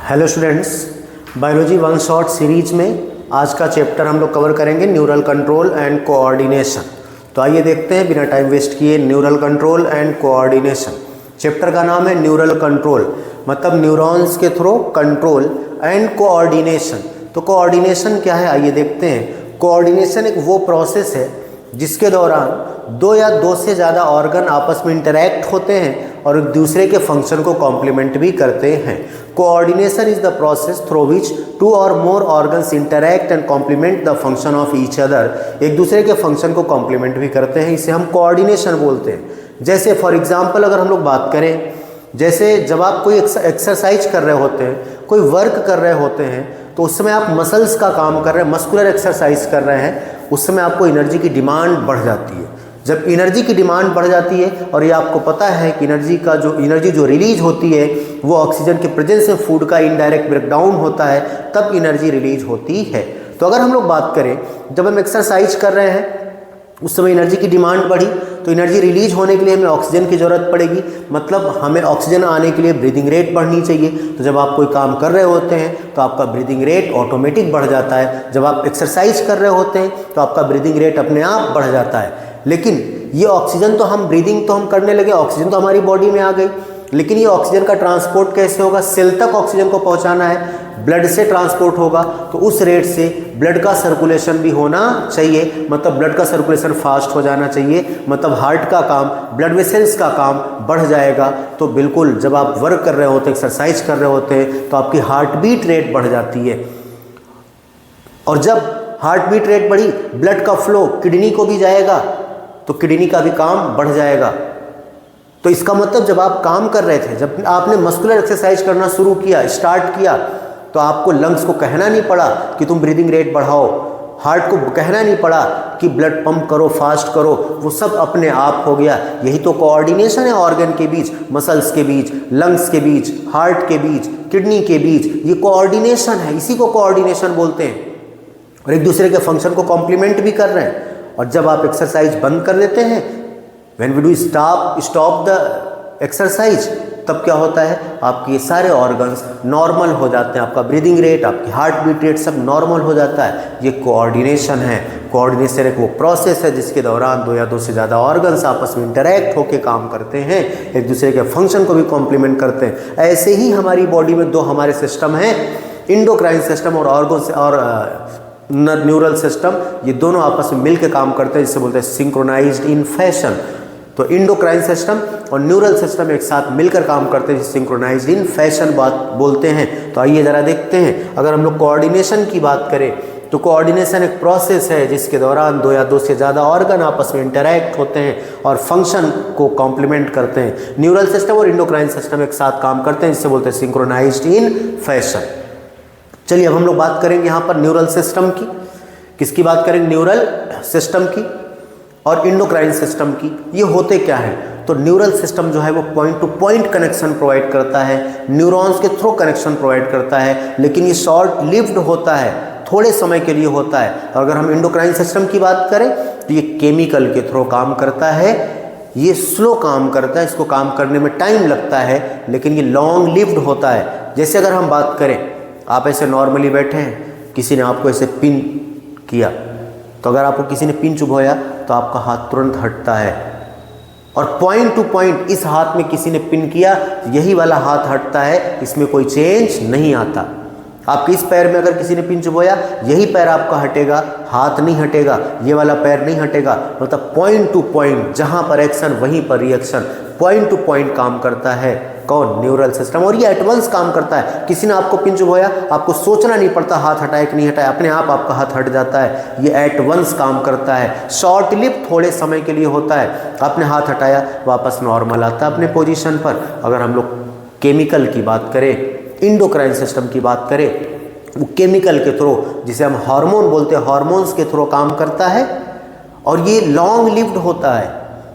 Hello students, biology one shot series में आज का चैप्टर हम लोग कवर करेंगे न्यूरल कंट्रोल एंड कोऑर्डिनेशन। तो आइए देखते हैं बिना टाइम वेस्ट किए neural control and coordination. Chapter का नाम है न्यूरल कंट्रोल, मतलब न्यूरॉन्स के थ्रू कंट्रोल एंड कोऑर्डिनेशन। तो कोऑर्डिनेशन क्या है आइए देखते हैं। कोऑर्डिनेशन एक वो प्रोसेस है जिसके दौरान दो या दो से ज़्यादा ऑर्गन आपस में इंटरैक्ट होते हैं और एक दूसरे के फंक्शन को कॉम्प्लीमेंट भी करते हैं। Coordination is the process through which two और more organs interact and complement the function of each other. एक दूसरे के फंक्शन को कॉम्प्लीमेंट भी करते हैं, इसे हम कोऑर्डिनेशन बोलते हैं। जैसे फॉर एग्जांपल अगर हम लोग बात करें, जैसे जब आप कोई एक्सरसाइज कर रहे होते हैं, कोई वर्क कर रहे होते हैं, तो उस समय आप मसल्स का काम कर रहे हैं, मस्कुलर एक्सरसाइज कर रहे हैं, उस समय आपको एनर्जी की डिमांड बढ़ जाती है। जब एनर्जी की डिमांड बढ़ जाती है और ये आपको पता है कि एनर्जी जो रिलीज होती है वो ऑक्सीजन के प्रेजेंस में फूड का इनडायरेक्ट ब्रेकडाउन होता है, तब एनर्जी रिलीज होती है। तो अगर हम लोग बात करें, जब हम एक्सरसाइज कर रहे हैं उस समय एनर्जी की डिमांड बढ़ी, तो एनर्जी रिलीज होने के लिए हमें ऑक्सीजन की ज़रूरत पड़ेगी, मतलब हमें ऑक्सीजन आने के लिए ब्रीदिंग रेट बढ़नी चाहिए। तो जब आप कोई काम कर रहे होते हैं तो आपका ब्रीदिंग रेट ऑटोमेटिक बढ़ जाता है। जब आप एक्सरसाइज कर रहे होते हैं तो आपका ब्रीदिंग रेट अपने आप बढ़ जाता है। लेकिन ये ऑक्सीजन तो हम ब्रीदिंग तो हम करने लगे, ऑक्सीजन तो हमारी बॉडी में आ गई, लेकिन ये ऑक्सीजन का ट्रांसपोर्ट कैसे होगा? सेल तक ऑक्सीजन को पहुंचाना है, ब्लड से ट्रांसपोर्ट होगा, तो उस रेट से ब्लड का सर्कुलेशन भी होना चाहिए, मतलब ब्लड का सर्कुलेशन फास्ट हो जाना चाहिए, मतलब हार्ट का काम, ब्लड वेसल्स का काम बढ़ जाएगा। तो बिल्कुल जब आप वर्क कर रहे होते हैं, एक्सरसाइज कर रहे होते हैं, तो आपकी हार्ट बीट रेट बढ़ जाती है, और जब हार्ट बीट रेट बढ़ी, ब्लड का फ्लो किडनी को भी जाएगा, तो किडनी का भी काम बढ़ जाएगा। तो इसका मतलब जब आप काम कर रहे थे, जब आपने मस्कुलर एक्सरसाइज करना शुरू किया, स्टार्ट किया, तो आपको लंग्स को कहना नहीं पड़ा कि तुम ब्रीदिंग रेट बढ़ाओ, हार्ट को कहना नहीं पड़ा कि ब्लड पंप करो, फास्ट करो, वो सब अपने आप हो गया। यही तो कोऑर्डिनेशन है ऑर्गन के बीच, मसल्स के बीच, लंग्स के बीच, हार्ट के बीच, किडनी के बीच, ये कोऑर्डिनेशन है, इसी को कोऑर्डिनेशन बोलते हैं। और एक दूसरे के फंक्शन को कॉम्प्लीमेंट भी कर रहे हैं। और जब आप एक्सरसाइज बंद कर देते हैं, when we do stop the exercise, तब क्या होता है? आपके ये सारे ऑर्गन्स नॉर्मल हो जाते हैं, आपका ब्रीदिंग रेट, आपकी हार्ट बीट रेट सब नॉर्मल हो जाता है। ये कोऑर्डिनेशन है। कोऑर्डिनेशन एक वो प्रोसेस है जिसके दौरान दो या दो से ज़्यादा ऑर्गन्स आपस में इंटरैक्ट होकर काम करते हैं, एक दूसरे के फंक्शन को भी कॉम्प्लीमेंट करते हैं। ऐसे ही हमारी बॉडी में दो हमारे सिस्टम हैं, इंडोक्राइन सिस्टम और न्यूरल सिस्टम, ये दोनों आपस में मिलकर काम करते हैं, जिसे बोलते हैं सिंक्रोनाइज्ड इन फैशन। तो इंडोक्राइन सिस्टम और न्यूरल सिस्टम एक साथ मिलकर काम करते हैं, सिंक्रोनाइज्ड इन फैशन बात बोलते हैं। तो आइए ज़रा देखते हैं, अगर हम लोग कोऑर्डिनेशन की बात करें तो कोऑर्डिनेशन एक प्रोसेस है जिसके दौरान दो या दो से ज़्यादा ऑर्गन आपस में इंटरैक्ट होते हैं और फंक्शन को कॉम्प्लीमेंट करते हैं। न्यूरल सिस्टम और इंडोक्राइन सिस्टम एक साथ काम करते हैं, जिसे बोलते हैं सिंक्रोनाइज्ड इन फैशन। चलिए अब हम लोग बात करेंगे यहाँ पर न्यूरल सिस्टम की। किसकी बात करेंगे? न्यूरल सिस्टम की और इंडोक्राइन सिस्टम की। ये होते क्या है? तो न्यूरल सिस्टम जो है वो point to point connection provide करता है, न्यूरॉन्स के थ्रू कनेक्शन प्रोवाइड करता है, लेकिन ये शॉर्ट लिव्ड होता है, थोड़े समय के लिए होता है। और अगर हम इंडोक्राइन सिस्टम की बात करें तो ये केमिकल के थ्रू काम करता है, ये स्लो काम करता है, इसको काम करने में टाइम लगता है, लेकिन ये लॉन्ग लिव्ड होता है। जैसे अगर हम बात करें, आप ऐसे नॉर्मली बैठे हैं, किसी ने आपको ऐसे पिन किया, तो अगर आपको किसी ने पिन चुभोया तो आपका हाथ तुरंत हटता है, और पॉइंट टू पॉइंट इस हाथ में किसी ने पिन किया, यही वाला हाथ हटता है, इसमें कोई चेंज नहीं आता। आपके इस पैर में अगर किसी ने पिन चुभोया, यही पैर आपका हटेगा, हाथ नहीं हटेगा, ये वाला पैर नहीं हटेगा। मतलब पॉइंट टू पॉइंट, जहाँ पर एक्शन वहीं पर रिएक्शन, पॉइंट टू पॉइंट काम करता है कौन? Neural system. और ये एट वंस काम करता है। किसी ने आपको पिन चुभोया, आपको सोचना नहीं पड़ता हाथ हटाए कि नहीं हटाए, अपने आप आपका हाथ हट जाता है। ये एट वंस काम करता है। शॉर्ट लिव थोड़े समय के लिए होता है, आपने हाथ हटाया, वापस नॉर्मल आता है अपने पोजीशन पर। अगर हम लोग केमिकल की बात करें, इंडोक्राइन सिस्टम की बात करें, वो केमिकल के थ्रू, जिसे हम हार्मोन बोलते हैं, हार्मोन्स के थ्रू काम करता है, और ये लॉन्ग लिव्ड होता है,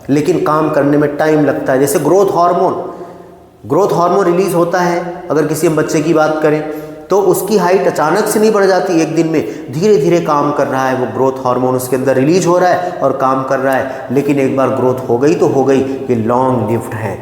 लेकिन काम करने में टाइम लगता है। जैसे ग्रोथ हार्मोन रिलीज होता है, अगर किसी हम बच्चे की बात करें तो उसकी हाइट अचानक से नहीं बढ़ जाती एक दिन में, धीरे धीरे काम कर रहा है, वो ग्रोथ हार्मोन उसके अंदर रिलीज हो रहा है और काम कर रहा है। लेकिन एक बार ग्रोथ हो गई तो हो गई, ये लॉन्ग लिव्ड है।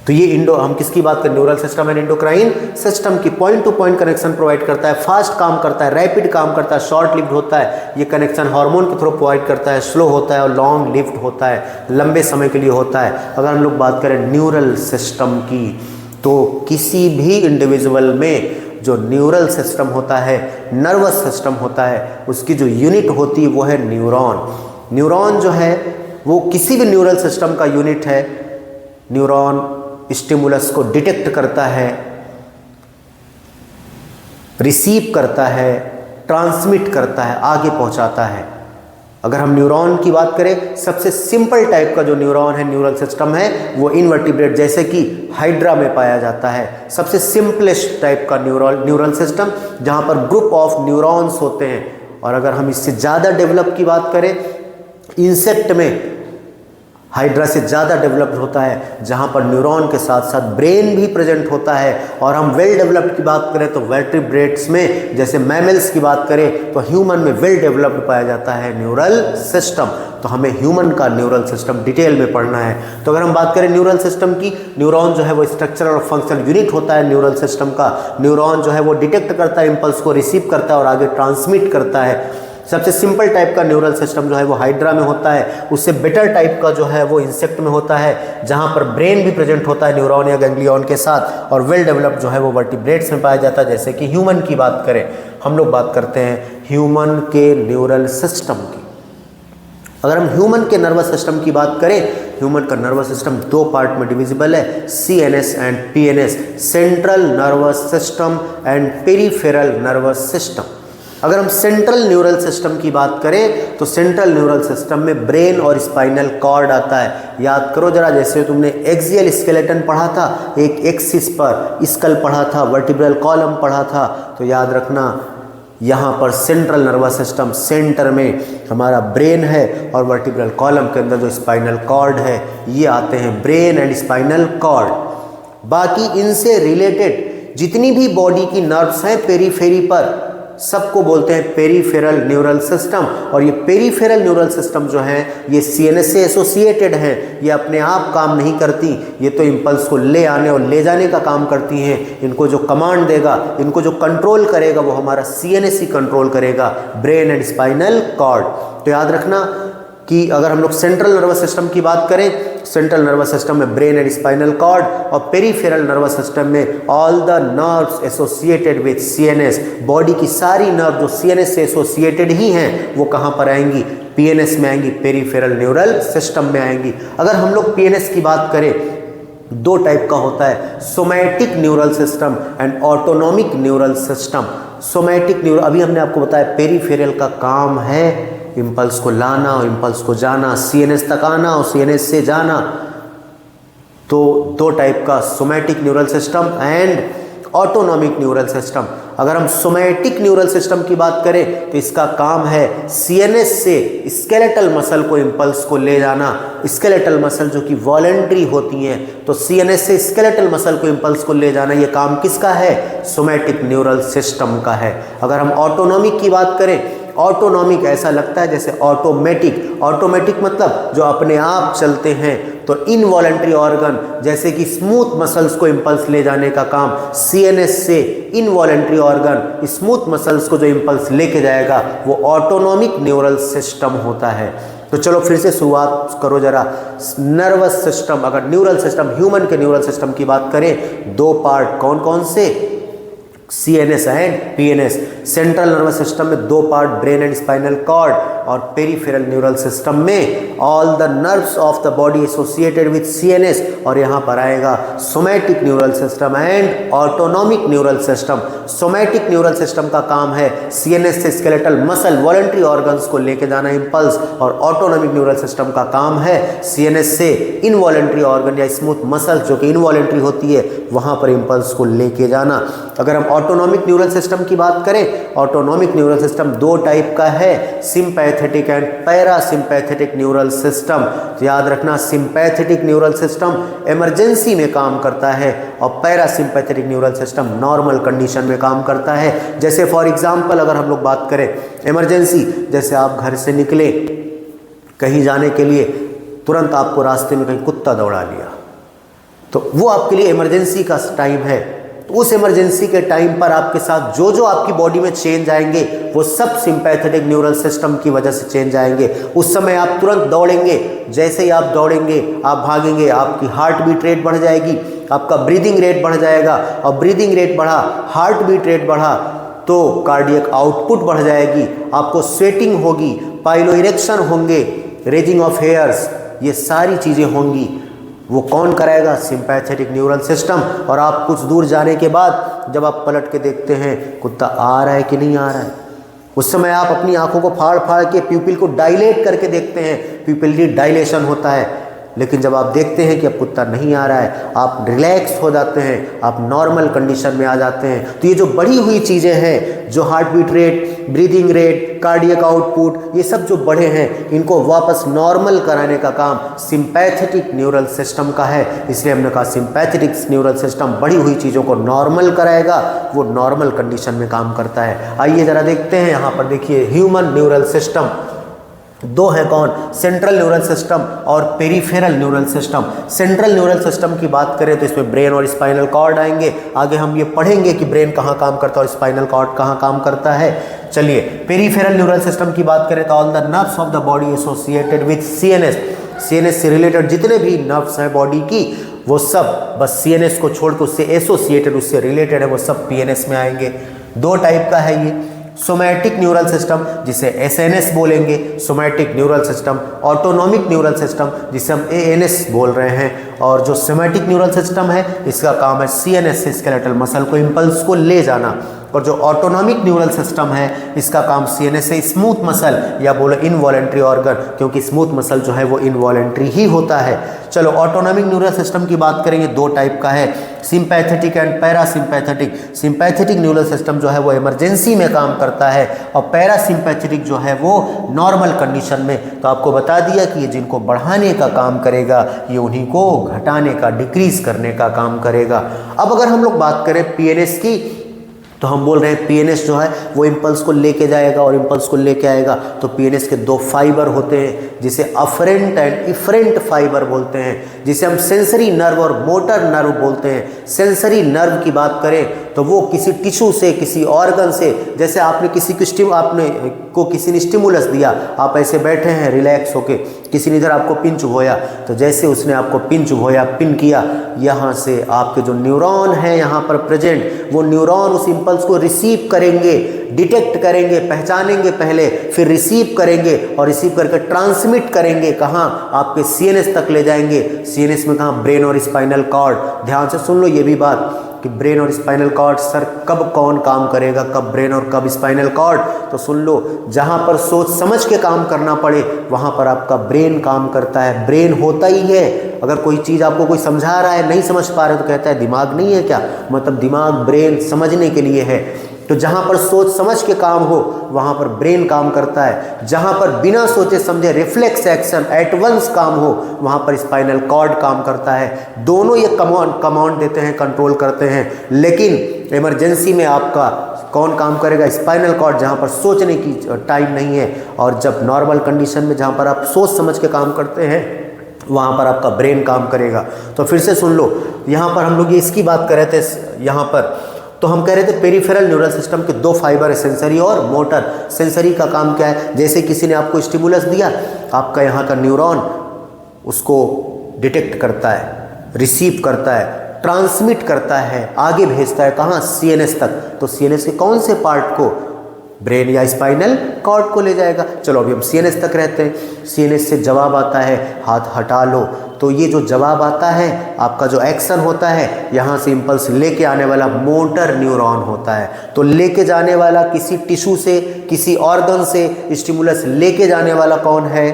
तो ये हम किसकी बात करें, neural system and endocrine system की point to point connection provide करता है, फास्ट काम करता है, रैपिड काम करता है, शॉर्ट लिव्ड होता है। ये कनेक्शन हार्मोन के थ्रू प्रोवाइड करता है, स्लो होता है और लॉन्ग लिव्ड होता है, लंबे समय के लिए होता है। अगर हम लोग बात करें न्यूरल सिस्टम की, तो किसी भी इंडिविजुअल में जो न्यूरल सिस्टम होता है, नर्वस सिस्टम होता है, उसकी जो यूनिट होती है वो है न्यूरॉन। न्यूरॉन जो है वो किसी भी न्यूरल सिस्टम का यूनिट है। न्यूरॉन स्टिमुलस को डिटेक्ट करता है, रिसीव करता है, ट्रांसमिट करता है, आगे पहुंचाता है। अगर हम न्यूरॉन की बात करें, सबसे सिंपल टाइप का जो न्यूरॉन है, न्यूरल सिस्टम है, वो इनवर्टिब्रेट जैसे कि हाइड्रा में पाया जाता है। सबसे सिंपलेस्ट टाइप का न्यूरल सिस्टम जहां पर ग्रुप ऑफ न्यूरॉन्स होते हैं। और अगर हम इससे ज़्यादा डेवलप की बात करें, इंसेक्ट में हाइड्रा से ज़्यादा डेवलप्ड होता है, जहाँ पर न्यूरॉन के साथ साथ ब्रेन भी प्रेजेंट होता है। और हम वेल डेवलप्ड की बात करें तो वर्टिब्रेट्स में, जैसे मैमल्स की बात करें तो ह्यूमन में वेल डेवलप्ड पाया जाता है न्यूरल सिस्टम। तो हमें ह्यूमन का न्यूरल सिस्टम डिटेल में पढ़ना है। तो अगर हम बात करें न्यूरल सिस्टम की, न्यूरॉन जो है वो स्ट्रक्चरल और फंक्शनल यूनिट होता है न्यूरल सिस्टम का। न्यूरॉन जो है वो डिटेक्ट करता है, इंपल्स को रिसीव करता है और आगे ट्रांसमिट करता है। सबसे सिंपल टाइप का न्यूरल सिस्टम जो है वो हाइड्रा में होता है। उससे बेटर टाइप का जो है वो इंसेक्ट में होता है, जहां पर ब्रेन भी प्रेजेंट होता है न्यूरॉन या गैंग्लियन के साथ। और वेल डेवलप्ड जो है वो वर्टिब्रेट्स में पाया जाता है। जैसे कि ह्यूमन की बात करें, हम लोग बात करते हैं ह्यूमन के न्यूरल सिस्टम की। अगर हम ह्यूमन के नर्वस सिस्टम की बात करें, ह्यूमन का नर्वस सिस्टम दो पार्ट में डिविजिबल है, CNS and PNS, central nervous system and peripheral nervous system. अगर हम सेंट्रल न्यूरल सिस्टम की बात करें तो सेंट्रल न्यूरल सिस्टम में ब्रेन और स्पाइनल कॉर्ड आता है। याद करो जरा, जैसे तुमने एक्सियल स्केलेटन पढ़ा था, एक एक्सिस पर स्कल पढ़ा था, वर्टिब्रल कॉलम पढ़ा था, तो याद रखना यहाँ पर सेंट्रल नर्वस सिस्टम सेंटर में हमारा ब्रेन है और वर्टिब्रल कॉलम के अंदर जो स्पाइनल कॉर्ड है, ये आते हैं ब्रेन एंड स्पाइनल कॉर्ड। बाकी इनसे रिलेटेड जितनी भी बॉडी की नर्व्स हैं पेरीफेरी पर, सबको बोलते हैं पेरीफेरल न्यूरल सिस्टम। और ये पेरीफेरल न्यूरल सिस्टम जो है ये CNS से एसोसिएटेड हैं। ये अपने आप काम नहीं करती, ये तो इम्पल्स को ले आने और ले जाने का काम करती हैं। इनको जो कमांड देगा, इनको जो कंट्रोल करेगा, वो हमारा CNS ही कंट्रोल करेगा, ब्रेन एंड स्पाइनल कॉर्ड। तो याद रखना कि अगर हम लोग सेंट्रल नर्वस सिस्टम की बात करें, सेंट्रल नर्वस सिस्टम में ब्रेन एंड स्पाइनल कॉर्ड, और पेरीफेरल नर्वस सिस्टम में all the nerves associated with CNS। Body की सारी नर्व जो CNS से एसोसिएटेड ही हैं, वो कहाँ पर आएंगी, PNS में आएंगी, पेरीफेरल न्यूरल सिस्टम में आएंगी। अगर हम लोग PNS की बात करें, दो टाइप का होता है, somatic neural system and autonomic neural system. Somatic neural, अभी हमने आपको बताया पेरीफेरल का काम है इम्पल्स को लाना और इम्पल्स को जाना, CNS तक आना और CNS से जाना। तो दो टाइप का, somatic neural system and autonomic neural system. अगर हम सोमैटिक न्यूरल सिस्टम की बात करें तो इसका काम है CNS से स्केलेटल मसल को इम्पल्स को ले जाना। स्केलेटल मसल जो कि वॉलंटरी होती हैं, तो CNS से स्केलेटल मसल को इम्पल्स को ले जाना, ये काम किसका है, सोमैटिक न्यूरल सिस्टम का है। अगर हम ऑटोनॉमिक की बात करें, ऑटोनॉमिक ऐसा लगता है जैसे ऑटोमेटिक। ऑटोमेटिक मतलब जो अपने आप चलते हैं। तो इनवॉलंटरी ऑर्गन जैसे कि स्मूथ मसल्स को इम्पल्स ले जाने का काम CNS से इनवॉलंटरी ऑर्गन स्मूथ मसल्स को जो इम्पल्स लेके जाएगा, वो ऑटोनॉमिक न्यूरल सिस्टम होता है। तो चलो फिर से शुरुआत करो जरा। नर्वस सिस्टम, अगर न्यूरल सिस्टम, ह्यूमन के न्यूरल सिस्टम की बात करें, दो पार्ट कौन कौन से, CNS and PNS। Central nervous system में दो part, brain and spinal cord, और पेरीफेरल न्यूरल सिस्टम में all the nerves of the body associated with CNS। और यहाँ पर आएगा somatic neural system and autonomic neural system. Somatic neural system का काम है CNS से स्केलेटल मसल वॉलंटरी ऑर्गन्स को लेके जाना इम्पल्स, और ऑटोनॉमिक न्यूरल सिस्टम का काम है CNS से इनवॉलंटरी ऑर्गन या स्मूथ मसल जो कि इनवॉलंटरी होती है, वहाँ पर इम्पल्स को लेके जाना। अगर हम ऑटोनॉमिक न्यूरल सिस्टम की बात करें, ऑटोनॉमिक न्यूरल सिस्टम दो टाइप का है, sympathetic and parasympathetic neural system. तो याद रखना, सिंपैथेटिक न्यूरल सिस्टम इमरजेंसी में काम करता है और parasympathetic neural system normal condition में काम करता है। जैसे फॉर एग्जांपल अगर हम लोग बात करें इमरजेंसी, जैसे आप घर से निकले कहीं जाने के लिए, तुरंत आपको रास्ते में कहीं कुत्ता दौड़ा लिया, तो वो आपके लिए इमरजेंसी का टाइम है। तो उस इमरजेंसी के टाइम पर आपके साथ जो जो आपकी बॉडी में चेंज आएंगे वो सब सिंपैथेटिक न्यूरल सिस्टम की वजह से चेंज आएंगे। उस समय आप तुरंत दौड़ेंगे, जैसे ही आप दौड़ेंगे, आप भागेंगे, आपकी हार्ट बीट रेट बढ़ जाएगी, आपका ब्रीदिंग रेट बढ़ जाएगा, और ब्रीदिंग रेट बढ़ा, हार्ट बीट रेट बढ़ा तो कार्डियक आउटपुट बढ़ जाएगी, आपको स्वेटिंग होगी, पाइलो इरेक्शन होंगे, रेजिंग ऑफ हेयर्स, ये सारी चीज़ें होंगी। वो कौन कराएगा? Sympathetic neural system. और आप कुछ दूर जाने के बाद जब आप पलट के देखते हैं कुत्ता आ रहा है कि नहीं आ रहा है, उस समय आप अपनी आंखों को फाड़ फाड़ के प्यूपिल को डायलेट करके देखते हैं, प्यूपिल डायलेशन होता है। लेकिन जब आप देखते हैं कि अब कुत्ता नहीं आ रहा है, आप रिलैक्स हो जाते हैं, आप नॉर्मल कंडीशन में आ जाते हैं। तो ये जो बढ़ी हुई चीज़ें हैं, जो heart beat rate, breathing rate, cardiac output, ये सब जो बढ़े हैं, इनको वापस नॉर्मल कराने का काम सिंपैथेटिक न्यूरल सिस्टम का है। इसलिए हमने कहा सिंपैथेटिक न्यूरल सिस्टम बढ़ी हुई चीज़ों को नॉर्मल कराएगा, वो नॉर्मल कंडीशन में काम करता है। आइए ज़रा देखते हैं, यहाँ पर देखिए ह्यूमन न्यूरल सिस्टम दो है कौन? सेंट्रल न्यूरल सिस्टम और peripheral neural system. Central neural system की बात करें तो इसमें ब्रेन और स्पाइनल कॉर्ड आएंगे। आगे हम ये पढ़ेंगे कि ब्रेन कहाँ काम करता है और स्पाइनल कॉर्ड कहाँ काम करता है। चलिए, पेरिफेरल न्यूरल सिस्टम की बात करें तो all the nerves of the body associated with CNS. CNS से रिलेटेड जितने भी नर्व्स हैं बॉडी की, वो सब बस सीएनएस को छोड़ के उससे एसोसिएटेड, उससे रिलेटेड है, वो सब पीएनएस में आएंगे। दो टाइप का है ये, सोमैटिक न्यूरल सिस्टम जिसे एसएनएस बोलेंगे, somatic neural system, autonomic neural system जिसे हम एएनएस बोल रहे हैं। और जो सोमैटिक न्यूरल सिस्टम है, इसका काम है सीएनएस से स्केलेटल मसल को, इम्पल्स को ले जाना। और जो ऑटोनॉमिक न्यूरल सिस्टम है, इसका काम सीएनएस से स्मूथ मसल या बोलो इनवॉलेंट्री ऑर्गन, क्योंकि स्मूथ मसल जो है वो इनवॉलेंट्री ही होता है। चलो, ऑटोनॉमिक न्यूरल सिस्टम की बात करेंगे, दो टाइप का है, sympathetic and parasympathetic. Sympathetic neural system जो है वो इमरजेंसी में काम करता है, और पैरासिम्पैथेटिक जो है वो नॉर्मल कंडीशन में। तो आपको बता दिया कि ये जिनको बढ़ाने का काम करेगा, ये उन्हीं को घटाने का, डिक्रीज करने का काम करेगा। अब अगर हम लोग बात करें पीएनएस की, तो हम बोल रहे हैं पीएनएस जो है वो इम्पल्स को लेके जाएगा और इम्पल्स को लेके आएगा। तो पीएनएस के दो फाइबर होते हैं, जिसे अफरेंट एंड इफरेंट फाइबर बोलते हैं, जिसे हम सेंसरी नर्व और मोटर नर्व बोलते हैं। सेंसरी नर्व की बात करें तो वो किसी टिश्यू से, किसी ऑर्गन से, जैसे आपने किसी ने स्टिमुलस दिया, आप ऐसे बैठे हैं रिलैक्स होके, किसी ने इधर आपको पिंच होया, तो जैसे उसने आपको पिंच होया, पिन किया, यहाँ से आपके जो न्यूरॉन है यहाँ पर प्रेजेंट, वो न्यूरॉन उस इम्पल्स को रिसीव करेंगे, डिटेक्ट करेंगे, पहचानेंगे पहले, फिर रिसीव करेंगे और रिसीव करके ट्रांसमिट करेंगे। कहाँ? आपके सीएनएस तक ले जाएंगे। सीएनएस में कहाँ? ब्रेन और स्पाइनल कॉर्ड। ध्यान से सुन लो ये भी बात कि ब्रेन और स्पाइनल कॉर्ड, सर कब कौन काम करेगा, कब ब्रेन और कब स्पाइनल कॉर्ड? तो सुन लो, जहाँ पर सोच समझ के काम करना पड़े वहाँ पर आपका ब्रेन काम करता है। ब्रेन होता ही है। अगर कोई चीज़ आपको कोई समझा रहा है, नहीं समझ पा रहे तो कहता है दिमाग नहीं है क्या? मतलब दिमाग, ब्रेन समझने के लिए है। तो जहाँ पर सोच समझ के काम हो वहाँ पर ब्रेन काम करता है। जहाँ पर बिना सोचे समझे रिफ्लेक्स एक्शन, एट वंस काम हो, वहाँ पर स्पाइनल कॉर्ड काम करता है। दोनों ये कमांड देते हैं, कंट्रोल करते हैं। लेकिन इमरजेंसी में आपका कौन काम करेगा? स्पाइनल कॉर्ड, जहाँ पर सोचने की टाइम नहीं है। और जब नॉर्मल कंडीशन में जहाँ पर आप सोच समझ के काम करते हैं, वहाँ पर आपका ब्रेन काम करेगा। तो फिर से सुन लो, यहाँ पर हम लोग इसकी बात कर रहे थे, यहाँ पर तो हम कह रहे थे पेरिफेरल न्यूरल सिस्टम के दो फाइबर है, सेंसरी और मोटर। सेंसरी का काम क्या है? जैसे किसी ने आपको स्टिमुलस दिया, आपका यहाँ का न्यूरॉन उसको डिटेक्ट करता है, रिसीव करता है, ट्रांसमिट करता है, आगे भेजता है। कहाँ? सीएनएस तक। तो सीएनएस के कौन से पार्ट को? ब्रेन या स्पाइनल कॉर्ड को ले जाएगा। चलो अभी हम सीएनएस तक रहते हैं। सीएनएस से जवाब आता है, हाथ हटा लो। तो ये जो जवाब आता है, आपका जो एक्शन होता है, यहाँ से इम्पल्स लेके आने वाला मोटर न्यूरॉन होता है। तो लेके जाने वाला किसी टिश्यू से, किसी ऑर्गन से स्टिमुलस लेके जाने वाला कौन है?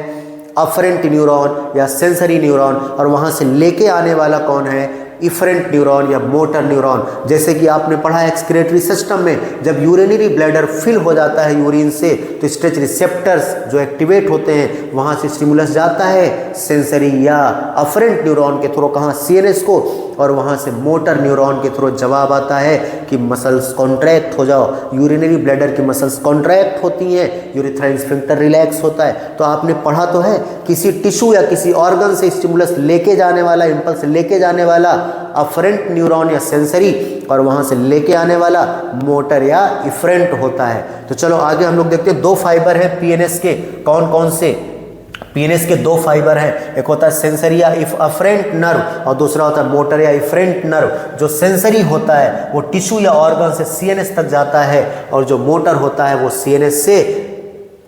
अफरेंट न्यूरॉन या सेंसरी न्यूरॉन। और वहाँ से लेके आने वाला कौन है? इफरेंट न्यूरॉन या मोटर न्यूरॉन। जैसे कि आपने पढ़ा एक्सक्रीटरी सिस्टम में, जब यूरिनरी ब्लैडर फिल हो जाता है यूरिन से, तो स्ट्रेच रिसेप्टर्स जो एक्टिवेट होते हैं, वहाँ से स्टिमुलस जाता है सेंसरी या अफरेंट न्यूरॉन के थ्रू, कहाँ? सीएनएस को। और वहाँ से मोटर न्यूरॉन के थ्रू जवाब आता है कि मसल्स कॉन्ट्रैक्ट हो जाओ, यूरिनरी ब्लैडर की मसल्स कॉन्ट्रैक्ट होती हैं, यूरिथ्राइन स्फिंक्टर रिलैक्स होता है। तो आपने पढ़ा तो है किसी टिश्यू या किसी ऑर्गन से स्टिमुलस लेके जाने वाला, इम्पल्स लेके जाने वाला अफरेंट न्यूरॉन या सेंसरी, और वहाँ से लेके आने वाला मोटर या इफरेंट होता है। तो चलो आगे हम लोग देखते हैं, दो फाइबर है पीएनएस के, कौन कौन से? पीएनएस के दो फाइबर हैं, एक होता है सेंसरी या अफरेंट नर्व और दूसरा होता है मोटर या इफरेंट नर्व। जो सेंसरी होता है वो टिश्यू या ऑर्गन से सीएनएस तक जाता है, और जो मोटर होता है वो सीएनएस से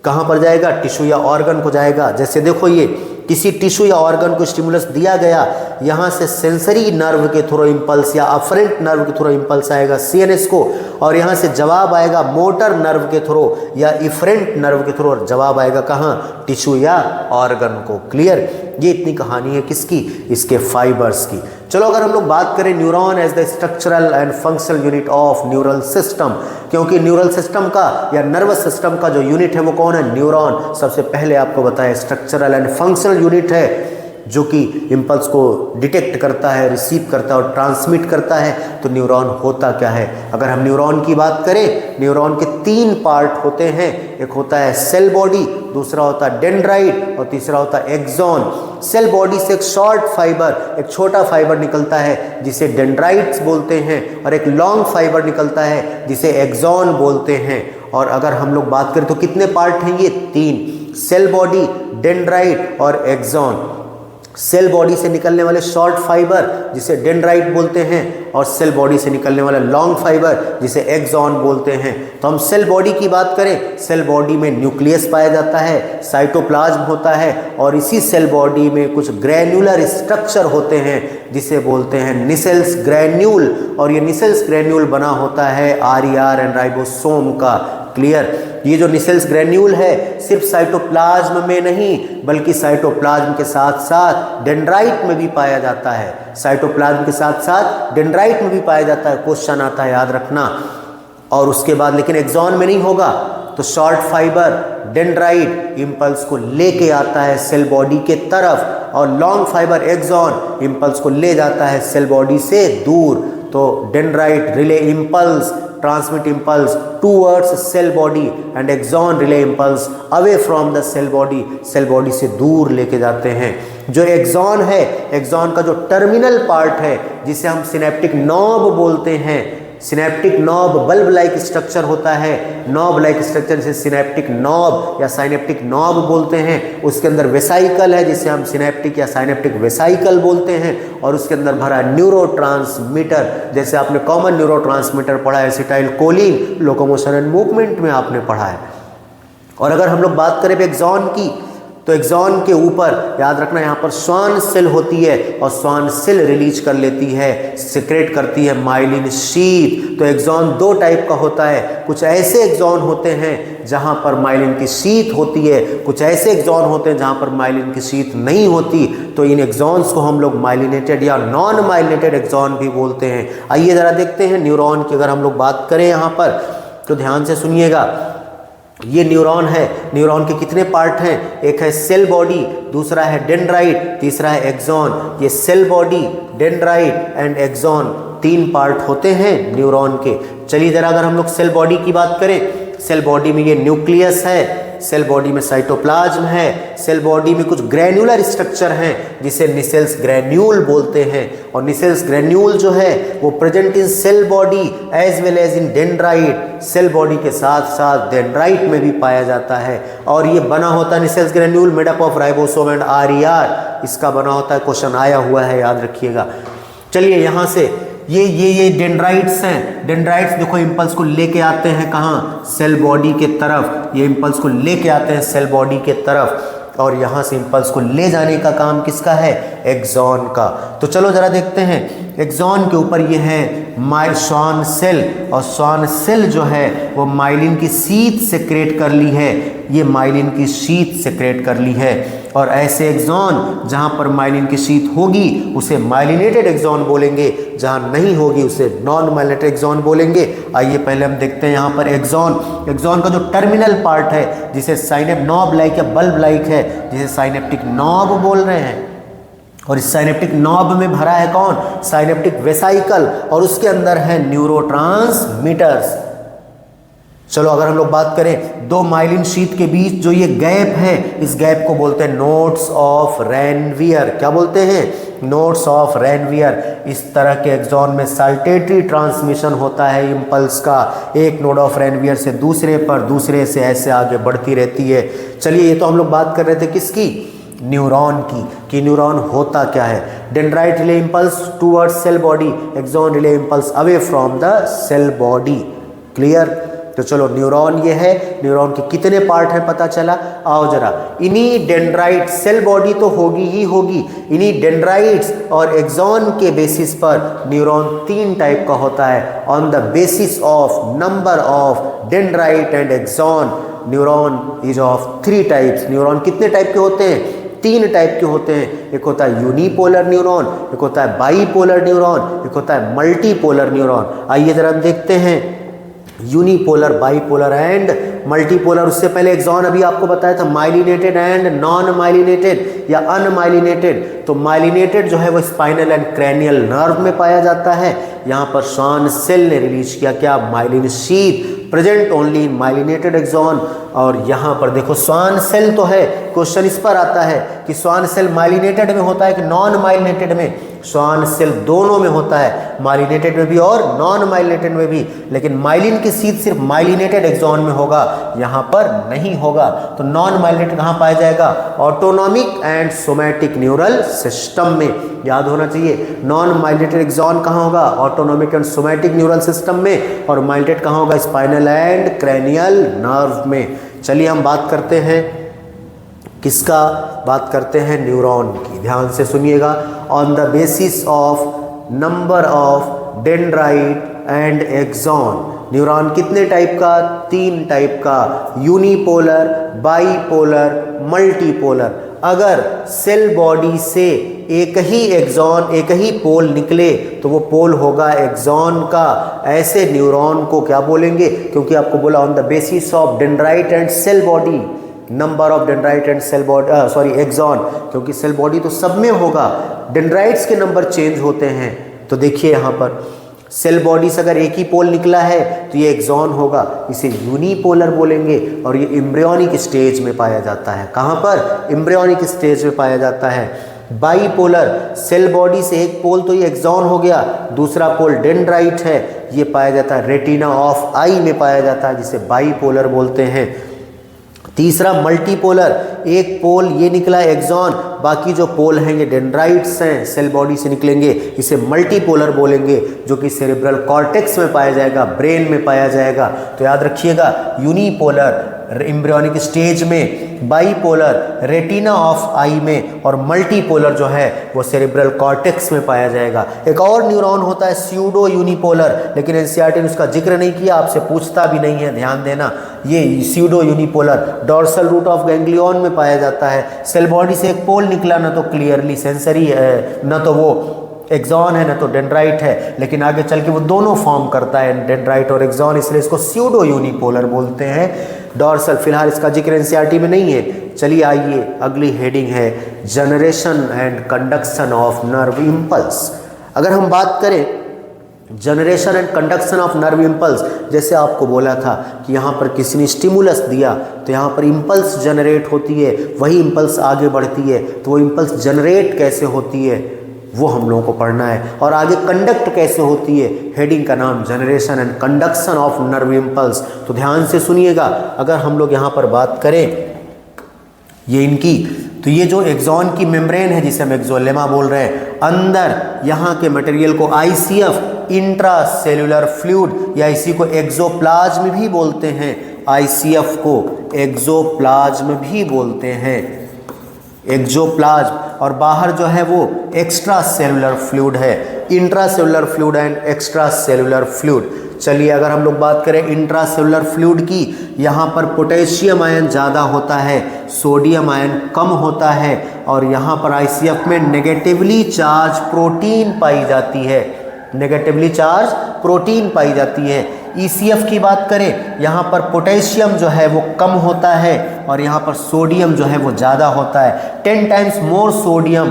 कहाँ पर जाएगा? टिश्यू या ऑर्गन को जाएगा। जैसे देखो ये किसी टिश्यू या ऑर्गन को स्टिमुलस दिया गया, यहाँ से सेंसरी नर्व के थ्रू इम्पल्स या अफरेंट नर्व के थ्रू इम्पल्स आएगा सीएनएस को, और यहाँ से जवाब आएगा मोटर नर्व के थ्रू या इफरेंट नर्व के थ्रू, और जवाब आएगा कहाँ? टिश्यू या ऑर्गन को। क्लियर? ये इतनी कहानी है किसकी? इसके फाइबर्स की। चलो अगर हम लोग बात करें neuron as the structural and functional unit of neural system, क्योंकि न्यूरल सिस्टम का या नर्वस सिस्टम का जो यूनिट है वो कौन है? न्यूरॉन। सबसे पहले आपको बताया स्ट्रक्चरल एंड फंक्शनल यूनिट है जो कि इम्पल्स को डिटेक्ट करता है, रिसीव करता है और ट्रांसमिट करता है। तो न्यूरॉन होता क्या है? अगर हम न्यूरॉन की बात करें, न्यूरॉन के तीन पार्ट होते हैं, एक होता है सेल बॉडी, दूसरा होता है डेंड्राइट और तीसरा होता है एक्सॉन। सेल बॉडी से एक शॉर्ट फाइबर, एक छोटा फाइबर निकलता है जिसे डेंड्राइट्स बोलते हैं, और एक लॉन्ग फाइबर निकलता है जिसे एक्सॉन बोलते हैं। और अगर हम लोग बात करें तो कितने पार्ट हैं ये? तीन, सेल बॉडी, डेंड्राइट और एक्सॉन। सेल बॉडी से निकलने वाले शॉर्ट फाइबर जिसे डेंड्राइट बोलते हैं, और सेल बॉडी से निकलने वाला लॉन्ग फाइबर जिसे एक्सॉन बोलते हैं। तो हम सेल बॉडी की बात करें, सेल बॉडी में न्यूक्लियस पाया जाता है, साइटोप्लाज्म होता है, और इसी सेल बॉडी में कुछ ग्रैन्युलर स्ट्रक्चर होते हैं जिसे बोलते हैं निसेल्स ग्रैन्यूल, और ये निसेल्स ग्रैन्यूल बना होता है आरईआर एंड राइबोसोम का। क्लियर? ये जो निसेल्स ग्रैन्यूल है सिर्फ साइटोप्लाज्म में नहीं बल्कि साइटोप्लाज्म के साथ साथ डेंड्राइट में भी पाया जाता है। साइटोप्लाज्म के साथ साथ डेंड्राइट में भी पाया जाता है। क्वेश्चन आता है, याद रखना। और उसके बाद लेकिन एक्सॉन में नहीं होगा। तो शॉर्ट फाइबर डेंड्राइट इम्पल्स को लेके आता है सेल बॉडी के तरफ, और लॉन्ग फाइबर एक्सॉन इम्पल्स को ले जाता है सेल बॉडी से दूर। तो dendrite relay impulse transmit impulse towards cell body and axon relay impulse away from the cell body से दूर लेके जाते हैं। जो एक्सॉन है, एक्सॉन का जो टर्मिनल पार्ट है जिसे हम सिनेप्टिक नॉब बोलते हैं, synaptic knob bulb like structure होता है, नॉब लाइक स्ट्रक्चर जिसे सिनेप्टिक नॉब या साइनेप्टिक नॉब बोलते हैं। उसके अंदर वेसाइकल है जिसे हम सिनेप्टिक या साइनेप्टिक वेसाइकल बोलते हैं, और उसके अंदर भरा न्यूरोट्रांसमीटर, जैसे आपने कॉमन न्यूरोट्रांसमीटर पढ़ा है acetyl choline, locomotion and movement में आपने पढ़ा है। और अगर हम लोग बात करें एक्सॉन की, तो एक्सॉन के ऊपर याद रखना यहाँ पर स्वान सेल होती है, और स्वान सेल रिलीज कर लेती है, सिक्रेट करती है माइलिन शीथ। तो एक्सॉन दो टाइप का होता है, कुछ ऐसे एक्सॉन होते हैं जहाँ पर माइलिन की शीथ होती है, कुछ ऐसे एक्सॉन होते हैं जहाँ पर माइलिन की शीथ नहीं होती। तो इन एक्सॉन्स को हम लोग माइलिनेटेड या नॉन माइलिनेटेड एक्सॉन भी बोलते हैं। आइए ज़रा देखते हैं न्यूरॉन की अगर हम लोग बात करें यहाँ पर, तो ध्यान से सुनिएगा। ये न्यूरॉन है, न्यूरॉन के कितने पार्ट हैं? एक है सेल बॉडी, दूसरा है डेंड्राइट, तीसरा है एक्सॉन। ये cell body, dendrite and axon तीन पार्ट होते हैं न्यूरॉन के। चलिए जरा अगर हम लोग सेल बॉडी की बात करें, सेल बॉडी में ये न्यूक्लियस है, सेल बॉडी में साइटोप्लाज्म है, सेल बॉडी में कुछ ग्रैन्युलर स्ट्रक्चर हैं जिसे निसेल्स ग्रैन्यूल बोलते हैं, और निसेल्स ग्रैन्यूल जो है वो present in cell body as well as in dendrite. Cell body के साथ साथ डेंड्राइट में भी पाया जाता है, और ये बना होता है Nissl's granule made up of ribosome and RER, इसका बना होता है। क्वेश्चन आया हुआ है, याद रखिएगा। चलिए यहाँ से ये डेंड्राइट्स हैं। डेंड्राइट्स देखो इम्पल्स को लेके आते हैं कहाँ? सेल बॉडी के तरफ। ये इम्पल्स को लेके आते हैं सेल बॉडी के तरफ, और यहाँ से इम्पल्स को ले जाने का काम किसका है? एक्सॉन का। तो चलो जरा देखते हैं। एक्सॉन के ऊपर ये है स्वान सेल, और स्वान सेल जो है वो माइलिन की शीथ से क्रिएट कर ली है, ये माइलिन की शीथ से क्रिएट कर ली है। और ऐसे एक्सॉन जहाँ पर माइलिन की शीथ होगी उसे माइलिनेटेड एक्सॉन बोलेंगे, जहाँ नहीं होगी उसे नॉन माइलिनेटेड एक्सॉन बोलेंगे। आइए पहले हम देखते हैं यहाँ पर एक्सॉन। एक्सॉन का जो टर्मिनल पार्ट है जिसे साइनेप नॉब लाइक या बल्ब लाइक है, जिसे साइनेप्टिक नॉब बोल रहे हैं, और इस साइनेप्टिक नॉब में भरा है कौन, साइनेप्टिक वेसाइकल, और उसके अंदर है न्यूरोट्रांसमीटर्स। चलो अगर हम लोग बात करें दो माइलिन शीथ के बीच जो ये गैप है, इस गैप को बोलते हैं नोड्स ऑफ रैनवियर। क्या बोलते हैं, नोड्स ऑफ रैनवियर। इस तरह के एक्सॉन में साल्टेटरी ट्रांसमिशन होता है इम्पल्स का, एक नोड ऑफ रैनवियर से दूसरे पर, दूसरे से ऐसे आगे बढ़ती रहती है। चलिए ये तो हम लोग बात कर रहे थे किसकी, न्यूरॉन की, कि न्यूरॉन होता क्या है। Dendrite relay impulse towards cell body, axon relay impulse away from the cell body. Clear. तो चलो न्यूरॉन ये है, न्यूरॉन के कितने पार्ट हैं पता चला। आओ जरा, इन्हीं डेंड्राइट, सेल बॉडी तो होगी ही होगी, इन्हीं डेंड्राइट्स और एक्सॉन के बेसिस पर न्यूरॉन 3 टाइप का होता है। On the basis of number of dendrite and axon, neuron is of 3 types. Neuron कितने टाइप के होते हैं, 3 टाइप के होते हैं। एक होता है यूनिपोलर न्यूरॉन, एक होता है बाईपोलर न्यूरॉन, एक होता है मल्टीपोलर न्यूरॉन। आइए जरा हम देखते हैं यूनिपोलर, बाईपोलर एंड मल्टीपोलर। उससे पहले एक्सॉन अभी आपको बताया था माइलिनेटेड एंड नॉन माइलिनेटेड या अनमाइलिनेटेड। तो माइलिनेटेड जो है वो स्पाइनल एंड क्रैनियल नर्व में पाया जाता है। यहाँ पर श्वान सेल ने रिलीज किया क्या, myelin sheath present only in myelinated axon. और यहाँ पर देखो श्वान सेल तो है, क्वेश्चन इस पर आता है कि श्वान सेल माइलिनेटेड में होता है कि नॉन माइलिनेटेड में। श्वान सेल दोनों में होता है, माइलिनेटेड में भी और नॉन माइलिनेटेड में भी, लेकिन माइलिन की शीथ सिर्फ माइलिनेटेड एक्सॉन में होगा, यहाँ पर नहीं होगा। तो नॉन माइलिनेटेड कहाँ पाया जाएगा, autonomic and somatic neural system में। याद होना चाहिए, नॉन माइलिनेटेड एक्सॉन कहाँ होगा, autonomic and somatic neural system में, और माइलिनेटेड कहाँ होगा, स्पाइनल एंड क्रैनियल नर्व में। चलिए हम बात करते हैं किसका, बात करते हैं न्यूरॉन की। ध्यान से सुनिएगा। On the basis of number of dendrite and axon, neuron कितने टाइप का, 3 टाइप का, यूनिपोलर, बाईपोलर, मल्टीपोलर। अगर सेल बॉडी से एक ही एक्सॉन, एक ही पोल निकले तो वो पोल होगा एक्सॉन का। ऐसे न्यूरॉन को क्या बोलेंगे, क्योंकि आपको बोला on the basis of dendrite and cell body, number of dendrite and cell body axon, क्योंकि सेल बॉडी तो सब में होगा, डेंड्राइट्स के नंबर चेंज होते हैं। तो देखिए यहाँ पर सेल बॉडी से अगर एक ही पोल निकला है तो ये एक्सॉन होगा, इसे यूनिपोलर बोलेंगे। और ये एम्ब्रियोनिक स्टेज में पाया जाता है। कहाँ पर, एम्ब्रियोनिक स्टेज में पाया जाता है। बाईपोलर, सेल बॉडी से एक पोल तो ये एक्सॉन हो गया, दूसरा पोल डेंड्राइट है, ये पाया जाता है रेटिना ऑफ आई में पाया जाता है, जिसे बाईपोलर बोलते हैं। तीसरा मल्टीपोलर, एक पोल ये निकला एक्सॉन, बाकी जो पोल हैं ये डेंड्राइट्स हैं, सेल बॉडी से निकलेंगे, इसे मल्टीपोलर बोलेंगे, जो कि सेरेब्रल कॉर्टेक्स में पाया जाएगा, ब्रेन में पाया जाएगा। तो याद रखिएगा, यूनिपोलर एम्ब्रियोनिक स्टेज में, बाईपोलर रेटिना ऑफ आई में, और मल्टीपोलर जो है वो सेरेब्रल कॉर्टेक्स में पाया जाएगा। एक और न्यूरॉन होता है स्यूडो यूनिपोलर, लेकिन एनसीईआरटी ने उसका जिक्र नहीं किया, आपसे पूछता भी नहीं है, ध्यान देना। ये pseudo unipolar dorsal root of ganglion में पाया जाता है। सेल बॉडी से एक पोल निकला, ना तो क्लियरली सेंसरी है, ना तो वो एक्सॉन है, ना तो डेंड्राइट है, लेकिन आगे चल के वो दोनों फॉर्म करता है, डेंड्राइट और एक्सॉन, इसलिए इसको स्यूडो यूनिपोलर बोलते हैं। डॉर्सल, फिलहाल इसका जिक्र एनसीईआरटी में नहीं है। चलिए आइए, अगली हेडिंग है generation and conduction of nerve impulse. अगर हम बात करें generation and conduction of nerve impulse, जैसे आपको बोला था कि यहाँ पर किसी ने स्टिमुलस दिया तो यहाँ पर इम्पल्स जनरेट होती है, वही इम्पल्स आगे बढ़ती है, तो वो इम्पल्स जनरेट कैसे होती है वो हम लोगों को पढ़ना है, और आगे कंडक्ट कैसे होती है। हेडिंग का नाम generation and conduction of nerve impulse. तो ध्यान से सुनिएगा, अगर हम लोग यहाँ पर बात करें ये इनकी, तो ये जो एक्सॉन की मेम्ब्रेन है जिसे हम एक्सोलेमा बोल रहे हैं, अंदर यहाँ के मटेरियल को आईसीएफ इंट्रा सेल्यूलर फ्लूइड, या इसी को एक्सोप्लाज्म भी बोलते हैं, आईसीएफ को एक्सोप्लाज्म भी बोलते हैं, एक्सोप्लाज्म। और बाहर जो है वो एक्स्ट्रा सेलुलर फ्लूइड है, intra cellular fluid and extra cellular fluid. चलिए अगर हम लोग बात करें इंट्रा सेलुलर फ्लूइड की, यहाँ पर पोटेशियम आयन ज़्यादा होता है, सोडियम आयन कम होता है, और यहाँ पर आईसीएफ में नेगेटिवली चार्ज प्रोटीन पाई जाती है, नेगेटिवली चार्ज प्रोटीन पाई जाती है। ईसीएफ की बात करें, यहाँ पर पोटेशियम जो है वो कम होता है, और यहाँ पर सोडियम जो है वो ज़्यादा होता है, 10 times more sodium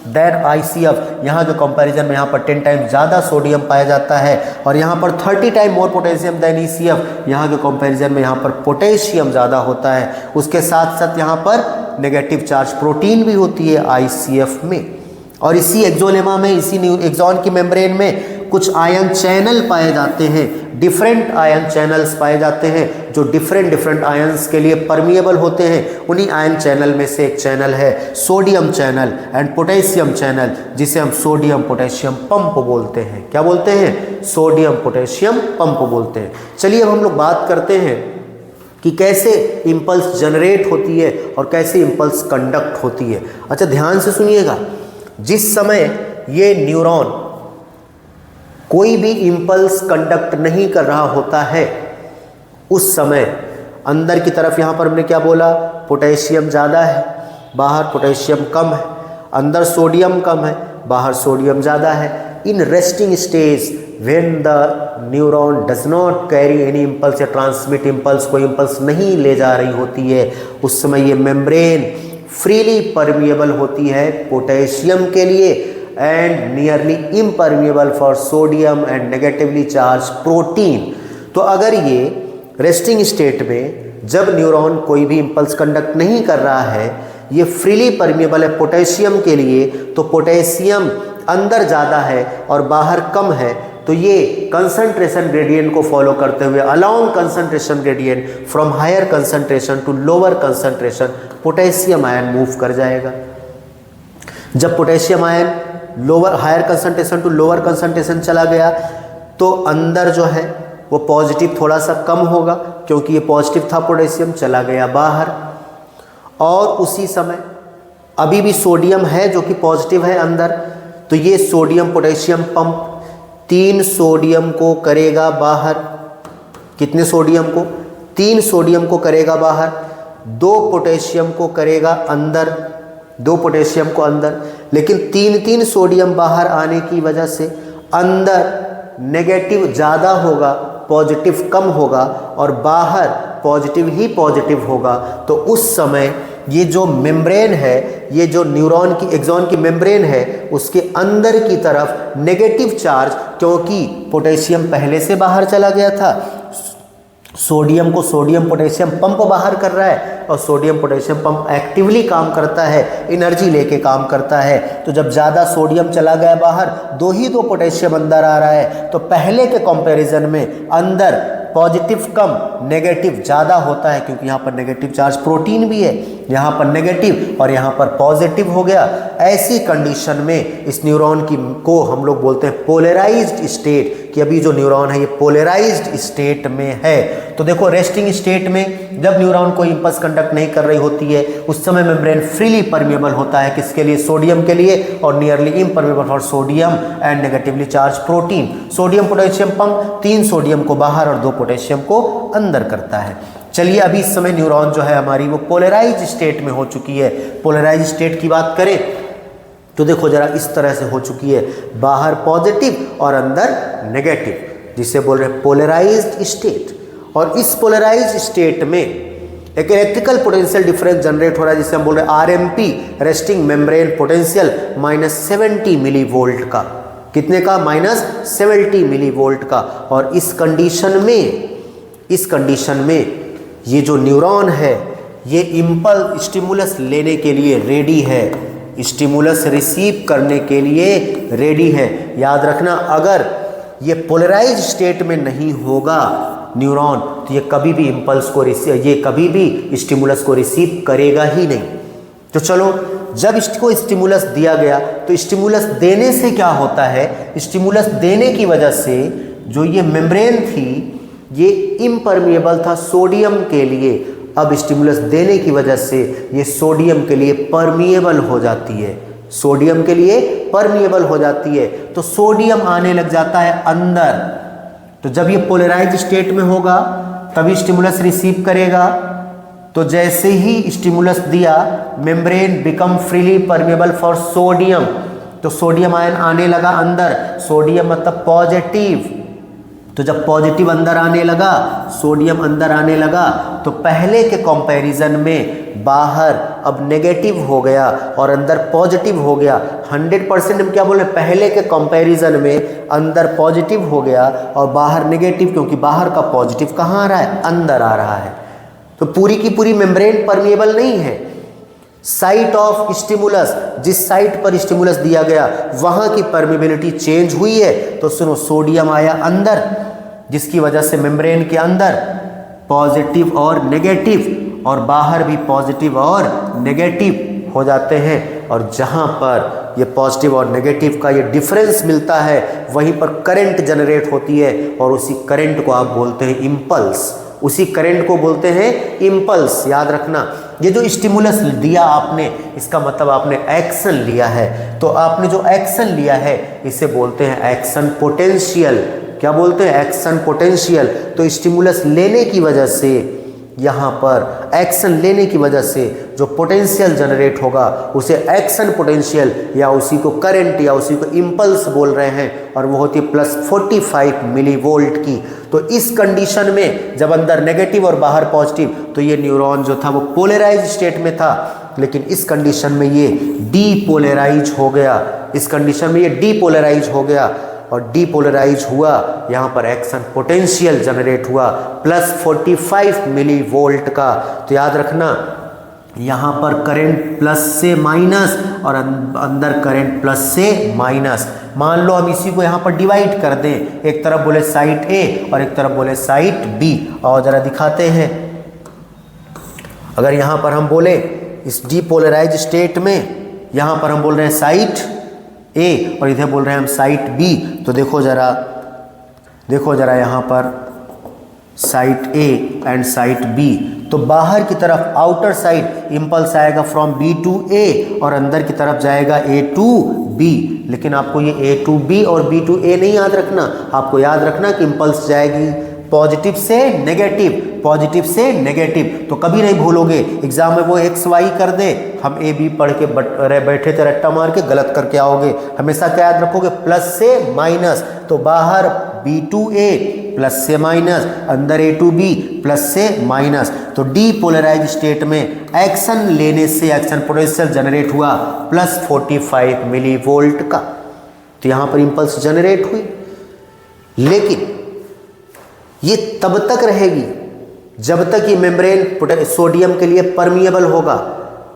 than ICF, यहाँ जो कंपैरिजन में यहाँ पर 10 टाइम्स ज़्यादा सोडियम पाया जाता है और यहाँ पर 30 time more potassium than ECF, यहाँ के कंपैरिजन में यहाँ पर पोटेशियम ज़्यादा होता है। उसके साथ साथ यहाँ पर नेगेटिव चार्ज प्रोटीन भी होती है ICF में। और इसी एक्सोलेमा में, इसी एक्सॉन की मेम्ब्रेन में कुछ आयन चैनल पाए जाते हैं, डिफरेंट आयन चैनल्स पाए जाते हैं जो डिफरेंट आयंस के लिए परमिएबल होते हैं। उन्हीं आयन चैनल में से एक चैनल है sodium channel and potassium channel, जिसे हम सोडियम पोटेशियम पंप बोलते हैं। क्या बोलते हैं? सोडियम पोटेशियम पंप बोलते हैं। चलिए अब हम लोग बात करते हैं कि कैसे इम्पल्स जनरेट होती है और कैसे इम्पल्स कंडक्ट होती है। अच्छा, ध्यान से सुनिएगा, जिस समय ये न्यूरॉन कोई भी इम्पल्स कंडक्ट नहीं कर रहा होता है, उस समय अंदर की तरफ यहाँ पर हमने क्या बोला, पोटेशियम ज़्यादा है, बाहर पोटेशियम कम है, अंदर सोडियम कम है, बाहर सोडियम ज़्यादा है। In resting stage when the neuron does not carry any impulse या ट्रांसमिट इम्पल्स, कोई इम्पल्स नहीं ले जा रही होती है, उस समय ये मेम्ब्रेन फ्रीली परमिएबल होती है पोटेशियम के लिए and nearly impermeable for sodium and negatively charge protein. तो अगर ये रेस्टिंग स्टेट में जब न्यूरॉन कोई भी इम्पल्स कंडक्ट नहीं कर रहा है, ये फ्रीली परमिएबल है पोटेशियम के लिए, तो पोटेशियम अंदर ज़्यादा है और बाहर कम है, तो ये कंसंट्रेशन ग्रेडियंट को फॉलो करते हुए along concentration gradient from higher concentration to lower concentration potassium ion move कर जाएगा। जब potassium ion lower higher concentration to lower concentration चला गया तो अंदर जो है वो पॉजिटिव थोड़ा सा कम होगा, क्योंकि ये पॉजिटिव था, पोटेशियम चला गया बाहर। और उसी समय अभी भी सोडियम है जो कि पॉजिटिव है अंदर, तो ये सोडियम पोटेशियम पंप 3 सोडियम को करेगा बाहर। कितने सोडियम को? 3 सोडियम को करेगा बाहर, 2 पोटेशियम को करेगा अंदर, 2 पोटेशियम को अंदर। लेकिन 3 सोडियम बाहर आने की वजह से अंदर नेगेटिव ज़्यादा होगा, पॉजिटिव कम होगा और बाहर पॉजिटिव ही पॉजिटिव होगा। तो उस समय ये जो मेम्ब्रेन है, ये जो न्यूरॉन की एक्सॉन की मेम्ब्रेन है, उसके अंदर की तरफ नेगेटिव चार्ज, क्योंकि पोटेशियम पहले से बाहर चला गया था, सोडियम को सोडियम पोटेशियम पंप बाहर कर रहा है और सोडियम पोटेशियम पंप एक्टिवली काम करता है, एनर्जी लेके काम करता है। तो जब ज़्यादा सोडियम चला गया बाहर, 2 पोटेशियम अंदर आ रहा है, तो पहले के कंपैरिजन में अंदर पॉजिटिव कम नेगेटिव ज़्यादा होता है, क्योंकि यहाँ पर नेगेटिव चार्ज प्रोटीन भी है, यहाँ पर नेगेटिव और यहाँ पर पॉजिटिव हो गया। ऐसी कंडीशन में इस न्यूरॉन को हम लोग बोलते हैं पोलराइज्ड स्टेट, कि अभी जो न्यूरॉन है ये पोलराइज्ड स्टेट में है। तो देखो, रेस्टिंग स्टेट में जब न्यूरॉन कोई इम्पल्स कंडक्ट नहीं कर रही होती है, उस समय मेम्ब्रेन फ्रीली परमिएबल होता है, किसके लिए? सोडियम के लिए, और nearly impermeable for sodium and negatively charge protein. Sodium potassium pump 3 sodium को बाहर और 2 पोटेशियम को अंदर करता है। चलिए, अभी इस समय न्यूरॉन जो है हमारी वो पोलराइज स्टेट में हो चुकी है। पोलराइज स्टेट की बात करें तो देखो जरा, इस तरह से हो चुकी है, बाहर पॉजिटिव और अंदर नेगेटिव, जिसे बोल रहे हैं पोलराइज्ड स्टेट। और इस पोलराइज्ड स्टेट में एक इलेक्ट्रिकल पोटेंशियल डिफरेंस जनरेट हो रहा है, जिसे हम बोल रहे हैं RMP, resting membrane potential -70 millivolt का। कितने का? -70 मिली वोल्ट का। और इस कंडीशन में ये जो न्यूरॉन है ये इम्पल्स स्टिमुलस लेने के लिए रेडी है, स्टिमुलस रिसीव करने के लिए रेडी है। याद रखना, अगर ये पोलराइज स्टेट में नहीं होगा न्यूरॉन, तो ये कभी भी इम्पल्स को ये कभी भी स्टिमुलस को रिसीव करेगा ही नहीं। तो चलो, जब इसको स्टिमुलस दिया गया तो स्टिमुलस देने से क्या होता है? स्टिमुलस देने की वजह से जो ये मेम्ब्रेन थी ये इम्परमिएबल था सोडियम के लिए, अब स्टिमुलस देने की वजह से ये सोडियम के लिए परमिएबल हो जाती है, सोडियम के लिए परमिएबल हो जाती है। तो सोडियम आने लग जाता है अंदर। तो जब ये पोलराइज स्टेट में होगा तभी स्टिमुलस रिसीव करेगा। तो जैसे ही स्टिमुलस दिया, membrane become freely permeable for sodium, तो सोडियम आयन आने लगा अंदर। सोडियम मतलब पॉजिटिव, तो जब पॉजिटिव अंदर आने लगा, सोडियम अंदर आने लगा, तो पहले के कंपैरिजन में बाहर अब नेगेटिव हो गया और अंदर पॉजिटिव हो गया। 100% हम क्या बोले, पहले के कंपैरिजन में अंदर पॉजिटिव हो गया और बाहर नेगेटिव, क्योंकि बाहर का पॉजिटिव कहाँ आ रहा है, अंदर आ रहा है। तो पूरी की पूरी मेम्ब्रेन परमिएबल नहीं है। साइट ऑफ स्टिमुलस, जिस साइट पर स्टिमुलस दिया गया वहां की परमिबिलिटी चेंज हुई है। तो सुनो, सोडियम आया अंदर, जिसकी वजह से मेम्ब्रेन के अंदर पॉजिटिव और नेगेटिव और बाहर भी पॉजिटिव और नेगेटिव हो जाते हैं। और जहां पर ये पॉजिटिव और नेगेटिव का ये डिफरेंस मिलता है वहीं पर करंट जनरेट होती है और उसी करंट को आप बोलते हैं इम्पल्स। उसी करंट को बोलते हैं इम्पल्स। याद रखना, ये जो स्टिमुलस दिया आपने, इसका मतलब आपने एक्शन लिया है। तो आपने जो एक्शन लिया है इसे बोलते हैं एक्शन पोटेंशियल। क्या बोलते हैं, एक्शन पोटेंशियल। तो स्टिमुलस लेने की वजह से, यहाँ पर एक्शन लेने की वजह से जो पोटेंशियल जनरेट होगा उसे एक्शन पोटेंशियल या उसी को करंट या उसी को इम्पल्स बोल रहे हैं, और वो होती है +45 मिलीवोल्ट की। तो इस कंडीशन में जब अंदर नेगेटिव और बाहर पॉजिटिव, तो ये न्यूरॉन जो था वो पोलराइज स्टेट में था, लेकिन इस कंडीशन में ये डीपोलराइज हो गया। इस कंडीशन में ये डीपोलराइज हो गया और डीपोलराइज हुआ, यहाँ पर एक्शन पोटेंशियल जनरेट हुआ +45 मिलीवोल्ट का। तो याद रखना, यहाँ पर करंट प्लस से माइनस और अंदर करंट प्लस से माइनस। मान लो हम इसी को यहाँ पर डिवाइड कर दें, एक तरफ बोले साइट ए और एक तरफ बोले साइट बी। और जरा दिखाते हैं, अगर यहाँ पर हम बोले इस डीपोलराइज स्टेट में, यहाँ पर हम बोल रहे हैं साइट ए और इधर बोल रहे हैं हम साइट बी, तो देखो जरा यहाँ पर site A and site B. तो बाहर की तरफ आउटर साइड इम्पल्स आएगा फ्रॉम बी टू ए और अंदर की तरफ जाएगा ए टू बी। लेकिन आपको ये ए टू बी और बी टू ए नहीं याद रखना, आपको याद रखना कि इम्पल्स जाएगी पॉजिटिव से नेगेटिव, पॉजिटिव से नेगेटिव। तो कभी नहीं भूलोगे, एग्जाम में वो एक्स वाई कर दे, हम ए बी पढ़ के बैठे थे रट्टा मार के, गलत करके आओगे। हमेशा क्या याद रखोगे, प्लस से माइनस। तो बाहर बी टू ए प्लस से माइनस, अंदर ए टू बी प्लस से माइनस। तो डीपोलराइज स्टेट में एक्शन लेने से एक्शन पोटेंशियल जनरेट हुआ +45 मिलीवोल्ट का। तो यहाँ पर इम्पल्स जनरेट हुई, लेकिन ये तब तक रहेगी जब तक ये मेम्ब्रेन सोडियम के लिए परमिएबल होगा।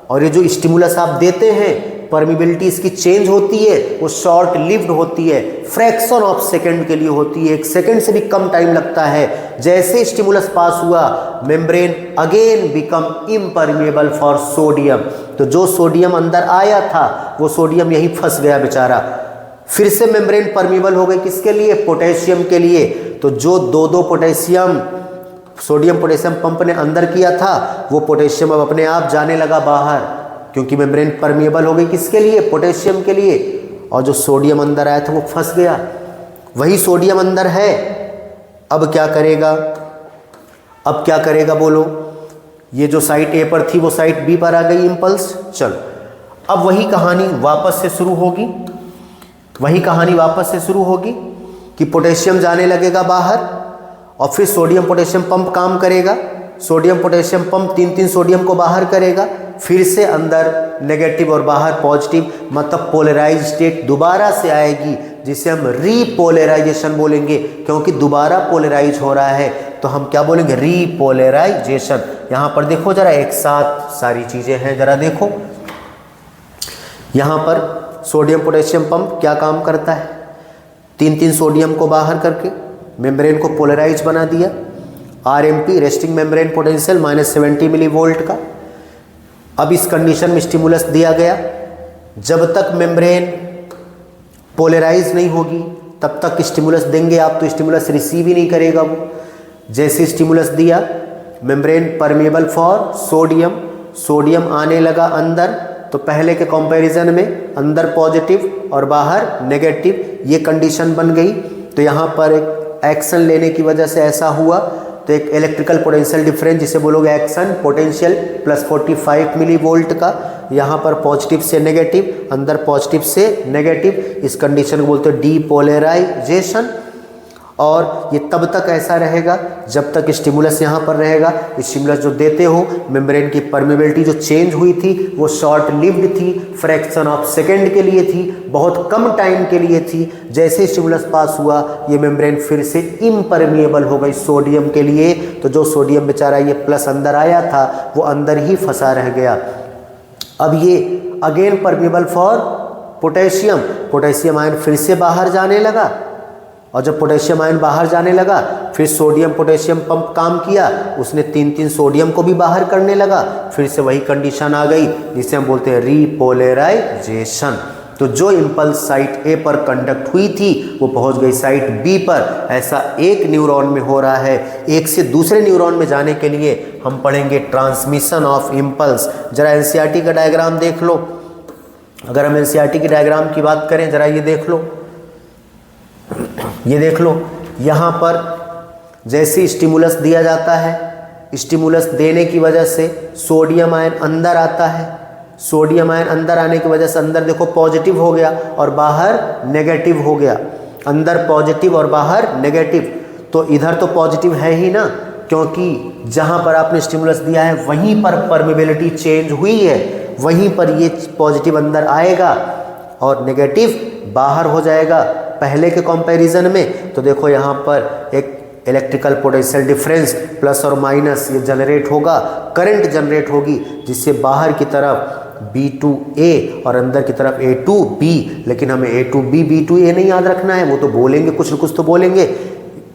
और ये जो स्टिमुलस आप देते हैं, परमिबिलिटी इसकी चेंज होती है, वो शॉर्ट लिव्ड होती है, फ्रैक्शन ऑफ सेकंड के लिए होती है, 1 सेकंड से भी कम टाइम लगता है। जैसे स्टिमुलस पास हुआ, membrane again become impermeable for sodium. तो जो सोडियम अंदर आया था वो सोडियम यहीं फंस गया बेचारा, फिर से मेम्ब्रेन परमिएबल हो गई किसके लिए, पोटेशियम के लिए। तो जो दो पोटेशियम, सोडियम पोटेशियम पंप ने अंदर किया था, वो पोटेशियम अब अपने आप जाने लगा बाहर, क्योंकि मेम्ब्रेन परमिएबल हो गई किसके लिए, पोटेशियम के लिए। और जो सोडियम अंदर आया था वो फंस गया, वही सोडियम अंदर है। अब क्या करेगा, अब क्या करेगा बोलो। ये जो साइट ए पर थी वो साइट बी पर आ गई इम्पल्स। चलो अब वही कहानी वापस से शुरू होगी, वही कहानी वापस से शुरू होगी कि पोटेशियम जाने लगेगा बाहर और फिर सोडियम पोटेशियम पंप काम करेगा। सोडियम पोटेशियम पंप 3 सोडियम को बाहर करेगा, फिर से अंदर नेगेटिव और बाहर पॉजिटिव, मतलब पोलराइज स्टेट दोबारा से आएगी, जिसे हम रीपोलराइजेशन बोलेंगे, क्योंकि दोबारा पोलराइज हो रहा है। तो हम क्या बोलेंगे, रीपोलराइजेशन। यहाँ पर देखो जरा, एक साथ सारी चीज़ें हैं, जरा देखो। यहाँ पर सोडियम पोटेशियम पंप क्या काम करता है, 3 सोडियम को बाहर करके मेम्ब्रेन को पोलराइज बना दिया। RMP resting membrane potential -70 millivolt का। अब इस कंडीशन में स्टिमुलस दिया गया, जब तक मेम्ब्रेन पोलराइज नहीं होगी तब तक स्टिमुलस देंगे आप, तो स्टिमुलस रिसीव ही नहीं करेगा वो। जैसे स्टिमुलस दिया, membrane permeable for sodium, sodium आने लगा अंदर, तो पहले के कंपैरिजन में अंदर पॉजिटिव और बाहर नेगेटिव, ये कंडीशन बन गई। तो यहाँ पर एक एक्शन लेने की वजह से ऐसा हुआ, तो एक इलेक्ट्रिकल पोटेंशियल डिफरेंस, जिसे बोलोगे एक्शन पोटेंशियल +45 मिलीवोल्ट का। यहाँ पर पॉजिटिव से नेगेटिव, अंदर पॉजिटिव से नेगेटिव, इस कंडीशन को बोलते हैं डीपोलराइजेशन। और ये तब तक ऐसा रहेगा जब तक स्टिमुलस यहाँ पर रहेगा। स्टिमुलस जो देते हो, मेम्ब्रेन की परमेबिलिटी जो चेंज हुई थी वो शॉर्ट लिव्ड थी, फ्रैक्शन ऑफ सेकेंड के लिए थी, बहुत कम टाइम के लिए थी। जैसे स्टिमुलस पास हुआ ये मेम्ब्रेन फिर से इम्परमिएबल हो गई सोडियम के लिए। तो जो सोडियम बेचारा ये प्लस अंदर आया था वो अंदर ही फंसा रह गया। अब ये again permeable for potassium, potassium ion फिर से बाहर जाने लगा, और जब पोटेशियम आयन बाहर जाने लगा फिर सोडियम पोटेशियम पंप काम किया, उसने 3 सोडियम को भी बाहर करने लगा। फिर से वही कंडीशन आ गई जिसे हम बोलते हैं रीपोलराइजेशन। तो जो इम्पल्स साइट ए पर कंडक्ट हुई थी वो पहुंच गई साइट बी पर। ऐसा एक न्यूरॉन में हो रहा है। एक से दूसरे न्यूरॉन में जाने के लिए हम पढ़ेंगे ट्रांसमिशन ऑफ इम्पल्स। जरा एनसीईआरटी का डायग्राम देख लो। अगर हम एनसीईआरटी की डायग्राम की बात करें, जरा ये देख लो, ये देख लो। यहाँ पर जैसे स्टिमुलस दिया जाता है, स्टिमुलस देने की वजह से सोडियम आयन अंदर आता है। सोडियम आयन अंदर आने की वजह से अंदर देखो पॉजिटिव हो गया और बाहर नेगेटिव हो गया। अंदर पॉजिटिव और बाहर नेगेटिव। तो इधर तो पॉजिटिव है ही ना, क्योंकि जहाँ पर आपने स्टिमुलस दिया है वहीं पर परमेबिलिटी चेंज हुई है, वहीं पर ये पॉजिटिव अंदर आएगा और नेगेटिव बाहर हो जाएगा पहले के कंपैरिजन में। तो देखो यहाँ पर एक इलेक्ट्रिकल पोटेंशियल डिफरेंस प्लस और माइनस ये जनरेट होगा, करंट जनरेट होगी, जिससे बाहर की तरफ B2A और अंदर की तरफ A2B। लेकिन हमें A2B B2A नहीं याद रखना है, वो तो बोलेंगे कुछ न कुछ तो बोलेंगे,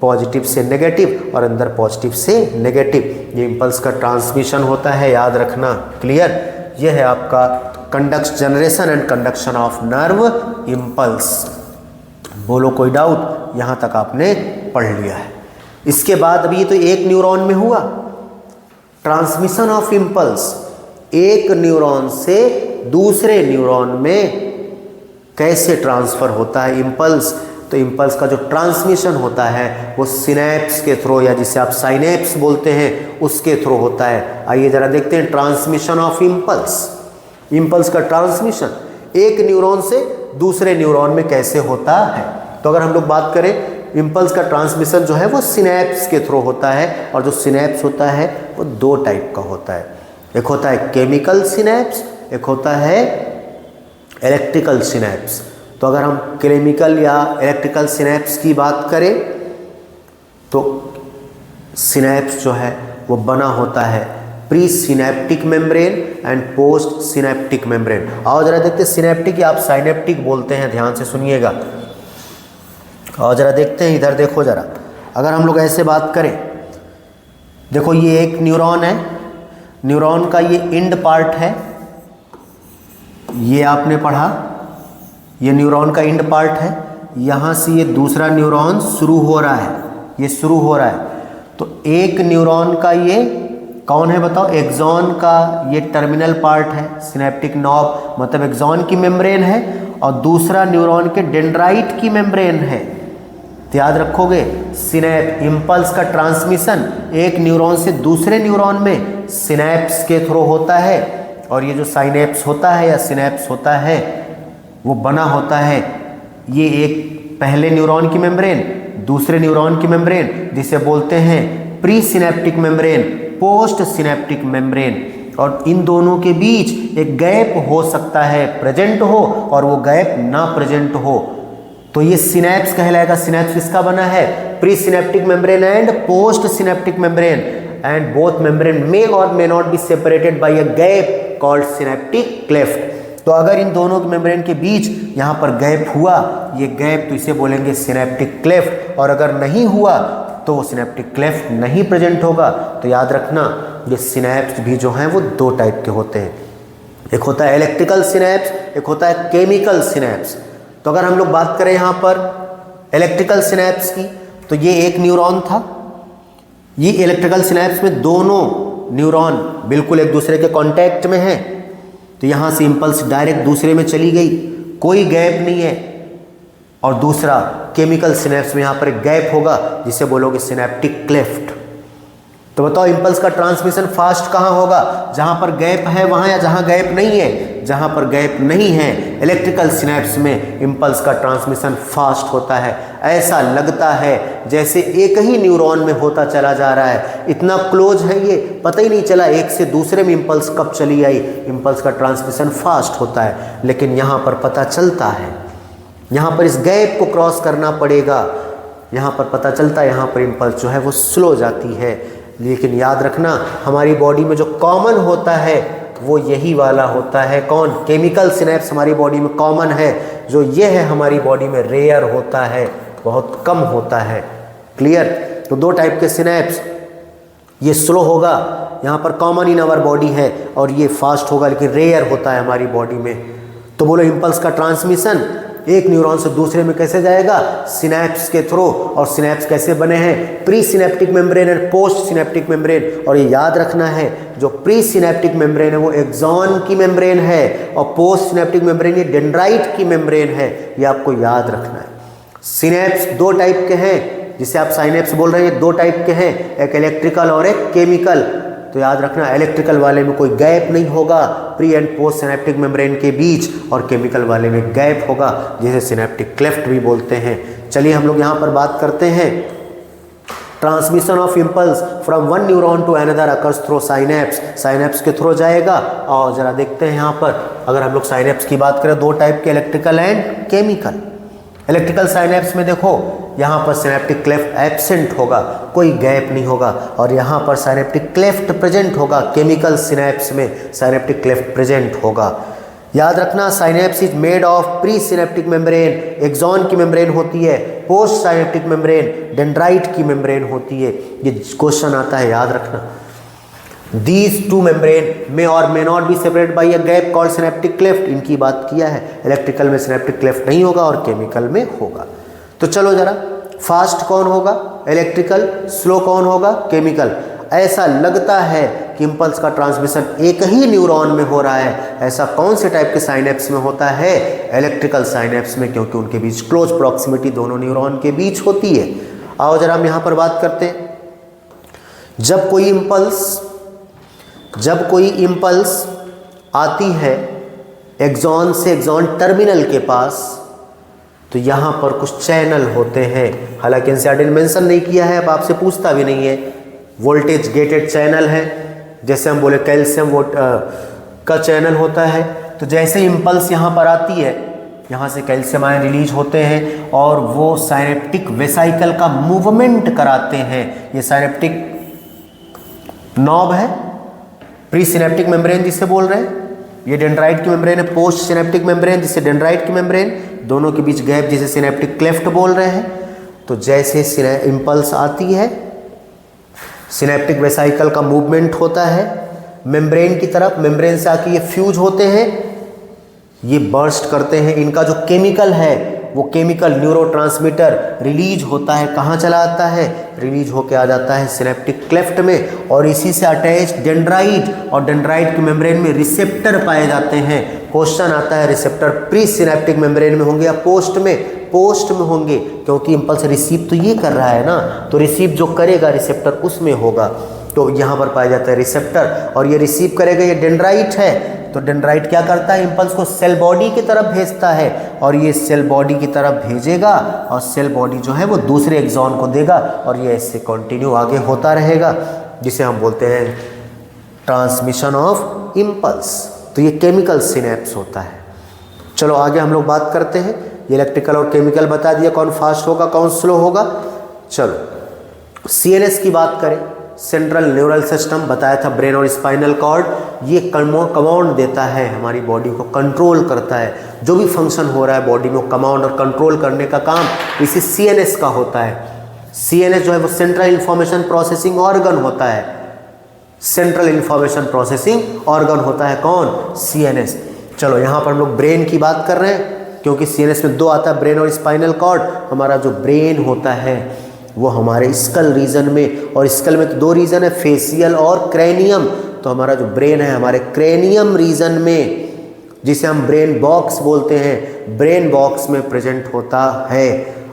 पॉजिटिव से नेगेटिव और अंदर पॉजिटिव से नेगेटिव। ये इम्पल्स का ट्रांसमिशन होता है, याद रखना। क्लियर? यह है आपका conduction generation and conduction of nerve impulse. बोलो कोई डाउट? यहाँ तक आपने पढ़ लिया है। इसके बाद अभी तो एक न्यूरॉन में हुआ ट्रांसमिशन ऑफ इम्पल्स, एक न्यूरॉन से दूसरे न्यूरॉन में कैसे ट्रांसफ़र होता है इम्पल्स। तो इम्पल्स का जो ट्रांसमिशन होता है वो सिनेप्स के थ्रू, या जिसे आप साइनेप्स बोलते हैं, उसके थ्रू होता है। आइए जरा देखते हैं ट्रांसमिशन ऑफ इम्पल्स। इम्पल्स का ट्रांसमिशन एक न्यूरॉन से दूसरे न्यूरॉन में कैसे होता है। तो अगर हम लोग बात करें, इम्पल्स का ट्रांसमिशन जो है वो सिनेप्स के थ्रू होता है, और जो सिनेप्स होता है वो दो टाइप का होता है। एक होता है केमिकल सिनेप्स, एक होता है इलेक्ट्रिकल सिनेप्स। तो अगर हम केमिकल या इलेक्ट्रिकल सिनेप्स की बात करें तो सिनेप्स जो है वो बना होता है pre synaptic membrane and post synaptic membrane. आओ जरा देखते हैं, सिनेप्टिक या आप साइनेप्टिक बोलते हैं, ध्यान से सुनिएगा। और जरा देखते हैं, इधर देखो जरा। अगर हम लोग ऐसे बात करें, देखो ये एक न्यूरॉन है, न्यूरॉन का ये इंड पार्ट है, ये आपने पढ़ा, ये न्यूरॉन का इंड पार्ट है। यहाँ से ये दूसरा न्यूरॉन शुरू हो रहा है, ये शुरू हो रहा है। तो एक न्यूरॉन का ये कौन है बताओ? एक्सॉन का ये टर्मिनल पार्ट है, सिनेप्टिक नॉब मतलब एक्सॉन की मेम्ब्रेन है, और दूसरा न्यूरॉन के डेंड्राइट की मेम्ब्रेन है। तो याद रखोगे, सिनेप इम्पल्स का ट्रांसमिशन एक न्यूरॉन से दूसरे न्यूरॉन में सिनेप्स के थ्रू होता है, और ये जो साइनेप्स होता है या सिनेप्स होता है वो बना होता है, ये एक पहले न्यूरॉन की मेम्ब्रेन, दूसरे न्यूरॉन की मेम्ब्रेन, जिसे बोलते हैं pre synaptic membrane, post synaptic membrane. और इन दोनों के बीच एक गैप हो सकता है, प्रेजेंट हो और वो गैप ना प्रेजेंट हो, तो ये सिनेप्स कहलाएगा। सिनेप्स किसका बना है? Pre synaptic membrane and post synaptic membrane, and both membrane may और may not be separated by a gap called synaptic cleft. तो अगर इन दोनों के मेम्ब्रेन के बीच यहाँ पर गैप हुआ, ये गैप, तो इसे बोलेंगे सिनेप्टिक क्लेफ्ट। और अगर नहीं हुआ तो वो सिनेप्टिक क्लेफ्ट नहीं प्रेजेंट होगा। तो याद रखना, ये सिनेप्स भी जो हैं वो दो टाइप के होते हैं, एक होता है इलेक्ट्रिकल सिनेप्स, एक होता है केमिकल सिनेप्स। तो अगर हम लोग बात करें यहाँ पर इलेक्ट्रिकल सिनेप्स की, तो ये एक न्यूरॉन था, ये इलेक्ट्रिकल सिनेप्स में दोनों न्यूरॉन बिल्कुल एक दूसरे के कांटेक्ट में हैं, तो यहाँ से इम्पल्स डायरेक्ट दूसरे में चली गई, कोई गैप नहीं है। और दूसरा केमिकल सिनेप्स में यहाँ पर एक गैप होगा, जिसे बोलोगे सिनेप्टिक क्लेफ्ट। तो बताओ इम्पल्स का ट्रांसमिशन फास्ट कहाँ होगा, जहाँ पर गैप है वहाँ या जहाँ गैप नहीं है। जहाँ पर गैप नहीं है इलेक्ट्रिकल सिनेप्स में इम्पल्स का ट्रांसमिशन फास्ट होता है। ऐसा लगता है जैसे एक ही न्यूरॉन में होता चला जा रहा है, इतना क्लोज है ये, पता ही नहीं चला एक से दूसरे में इम्पल्स कब चली आई। इम्पल्स का ट्रांसमिशन फास्ट होता है, लेकिन यहाँ पर पता चलता है, यहाँ पर इस गैप को क्रॉस करना पड़ेगा, यहाँ पर पता चलता है यहाँ पर इम्पल्स जो है वो स्लो जाती है। लेकिन याद रखना हमारी बॉडी में जो कॉमन होता है वो यही वाला होता है, कौन, केमिकल सिनेप्स हमारी बॉडी में कॉमन है। जो ये है हमारी बॉडी में रेयर होता है, बहुत कम होता है। क्लियर। तो दो टाइप के सिनेप्स, ये स्लो होगा यहाँ पर कॉमन इन आवर बॉडी है, और ये फास्ट होगा लेकिन रेयर होता है हमारी बॉडी में। तो बोलो इम्पल्स का ट्रांसमिशन एक न्यूरॉन से दूसरे में कैसे जाएगा, सिनेप्स के थ्रू। और सिनेप्स कैसे बने हैं, प्री सिनेप्टिक मेम्ब्रेन और पोस्ट सिनेप्टिक मेम्ब्रेन। और ये याद रखना है जो प्री सिनेप्टिक मेम्ब्रेन है वो एक्सॉन की मेम्ब्रेन है, और पोस्ट सिनेप्टिक मेम्ब्रेन ये डेंड्राइट की मेम्ब्रेन है। ये आपको याद रखना है। सिनेप्स दो टाइप के हैं, जिसे आप साइनेप्स बोल रहे हैं, दो टाइप के हैं, एक इलेक्ट्रिकल और एक केमिकल। तो याद रखना इलेक्ट्रिकल वाले में कोई गैप नहीं होगा pre and post synaptic membrane के बीच, और केमिकल वाले में गैप होगा जिसे सिनेप्टिक क्लेफ्ट भी बोलते हैं। चलिए हम लोग यहाँ पर बात करते हैं transmission of impulse from one neuron to another occurs through synapse. Synapse के थ्रू जाएगा। और जरा देखते हैं यहाँ पर, अगर हम लोग साइनेप्स की बात करें दो टाइप के, electrical and chemical. Electrical synapse में देखो यहाँ पर सिनेप्टिक क्लेफ्ट एब्सेंट होगा, कोई गैप नहीं होगा, और यहाँ पर सिनेप्टिक क्लेफ्ट प्रेजेंट होगा। केमिकल सिनेप्स में सिनेप्टिक क्लेफ्ट प्रेजेंट होगा। याद रखना synapse is made of pre synaptic membrane, axon की मेम्ब्रेन होती है, पोस्ट साइनेप्टिक मेम्ब्रेन डेंड्राइट की मेम्ब्रेन होती है। ये क्वेश्चन आता है, याद रखना। These two membrane may or may not be separated by a gap called synaptic cleft। इनकी बात किया है। इलेक्ट्रिकल में सिनेप्टिक क्लेफ्ट नहीं होगा और केमिकल में होगा। तो चलो जरा, फास्ट कौन होगा, इलेक्ट्रिकल, स्लो कौन होगा, केमिकल। ऐसा लगता है कि इम्पल्स का ट्रांसमिशन एक ही न्यूरॉन में हो रहा है। ऐसा कौन से टाइप के साइनेप्स में होता है, इलेक्ट्रिकल साइनेप्स में, क्योंकि उनके बीच क्लोज प्रॉक्सिमिटी दोनों न्यूरॉन के बीच होती है। आओ जरा हम यहाँ पर बात करते हैं, जब कोई इम्पल्स आती है एक्सॉन से एक्सॉन टर्मिनल के पास, तो यहाँ पर कुछ चैनल होते हैं। हालांकि एनसीईआरटी ने मेंशन नहीं किया है, अब आपसे पूछता भी नहीं है। वोल्टेज गेटेड चैनल है, जैसे हम बोले कैल्शियम का चैनल होता है। तो जैसे इम्पल्स यहाँ पर आती है, यहाँ से कैल्शियम आयन रिलीज होते हैं और वो साइनेप्टिक वेसाइकल का मूवमेंट कराते हैं। ये साइनेप्टिक नॉब है, प्री सिनेप्टिक मेम्ब्रेन जिसे बोल रहे हैं, ये डेंड्राइट की मेम्ब्रेन है, पोस्ट सिनेप्टिक मेम्ब्रेन जिसे डेंड्राइट की मेम्ब्रेन, दोनों के बीच गैप जिसे सिनेप्टिक क्लेफ्ट बोल रहे हैं। तो जैसे इम्पल्स आती है, सिनेप्टिक वेसाइकल का मूवमेंट होता है मेम्ब्रेन की तरफ, मेम्ब्रेन से आके ये फ्यूज होते हैं, ये बर्स्ट करते हैं। इनका जो केमिकल है वो केमिकल न्यूरोट्रांसमीटर रिलीज होता है, कहाँ चला आता है, रिलीज होके आ जाता है सिनेप्टिक क्लेफ्ट में, और इसी से अटैच डेंड्राइट, और डेंड्राइट की मेम्ब्रेन में रिसेप्टर पाए जाते हैं। क्वेश्चन आता है रिसेप्टर प्री सिनेप्टिक मेम्ब्रेन में होंगे या पोस्ट में, पोस्ट में होंगे, क्योंकि इम्पल्स रिसीव तो ये कर रहा है ना, तो रिसीव जो करेगा रिसेप्टर उसमें होगा। तो यहाँ पर पाया जाता है रिसेप्टर, और ये रिसीव करेगा, ये डेंड्राइट है। तो डेंड्राइट क्या करता है, इम्पल्स को सेल बॉडी की तरफ भेजता है, और ये सेल बॉडी की तरफ भेजेगा, और सेल बॉडी जो है वो दूसरे एक्सॉन को देगा, और ये ऐसे कंटिन्यू आगे होता रहेगा, जिसे हम बोलते हैं ट्रांसमिशन ऑफ इम्पल्स। तो ये केमिकल सिनेप्स होता है। चलो आगे हम लोग बात करते हैं। ये इलेक्ट्रिकल और केमिकल बता दिया, कौन फास्ट होगा कौन स्लो होगा। चलो सीएनएस की बात करें, सेंट्रल न्यूरल सिस्टम बताया था, ब्रेन और स्पाइनल कॉर्ड, ये कमांड देता है हमारी बॉडी को, कंट्रोल करता है। जो भी फंक्शन हो रहा है बॉडी में, कमांड और कंट्रोल करने का काम इसी सीएनएस का होता है। सीएनएस जो है वो सेंट्रल इंफॉर्मेशन प्रोसेसिंग ऑर्गन होता है, सेंट्रल इंफॉर्मेशन प्रोसेसिंग ऑर्गन होता है कौन, सीएनएस। चलो यहाँ पर हम लोग ब्रेन की बात कर रहे हैं, क्योंकि सीएनएस में दो आता है, ब्रेन और स्पाइनल कॉर्ड। हमारा जो ब्रेन होता है वो हमारे स्कल रीजन में, और स्कल में तो दो रीजन है, फेशियल और क्रेनियम। तो हमारा जो ब्रेन है हमारे क्रेनियम रीजन में, जिसे हम ब्रेन बॉक्स बोलते हैं, ब्रेन बॉक्स में प्रेजेंट होता है।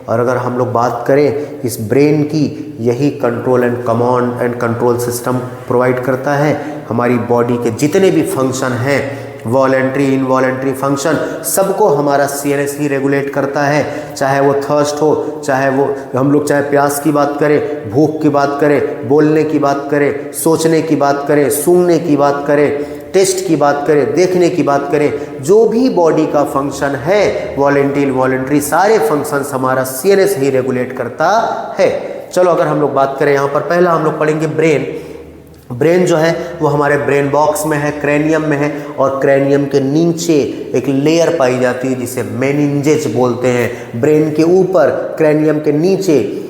और अगर हम लोग बात करें इस ब्रेन की, यही control and command and control system provide करता है। हमारी बॉडी के जितने भी फंक्शन हैं, वॉलेंट्री इनवॉलेंट्री फंक्शन, सबको हमारा सीएनएस ही रेगुलेट करता है। चाहे वो थर्स्ट हो, चाहे वो हम लोग चाहे प्यास की बात करें, भूख की बात करें, बोलने की बात करें, सोचने की बात करें, सूंघने की बात करें, टेस्ट की बात करें, देखने की बात करें, जो भी बॉडी का फंक्शन है वॉलेंट्री इनवॉलेंट्री, सारे फंक्शंस हमारा सीएनएस ही रेगुलेट करता है। चलो अगर हम लोग बात करें यहाँ पर, पहला हम लोग पढ़ेंगे ब्रेन। ब्रेन जो है वो हमारे ब्रेन बॉक्स में है, क्रेनियम में है, और क्रेनियम के नीचे एक लेयर पाई जाती है जिसे मेनिंजेज बोलते हैं। ब्रेन के ऊपर क्रेनियम के नीचे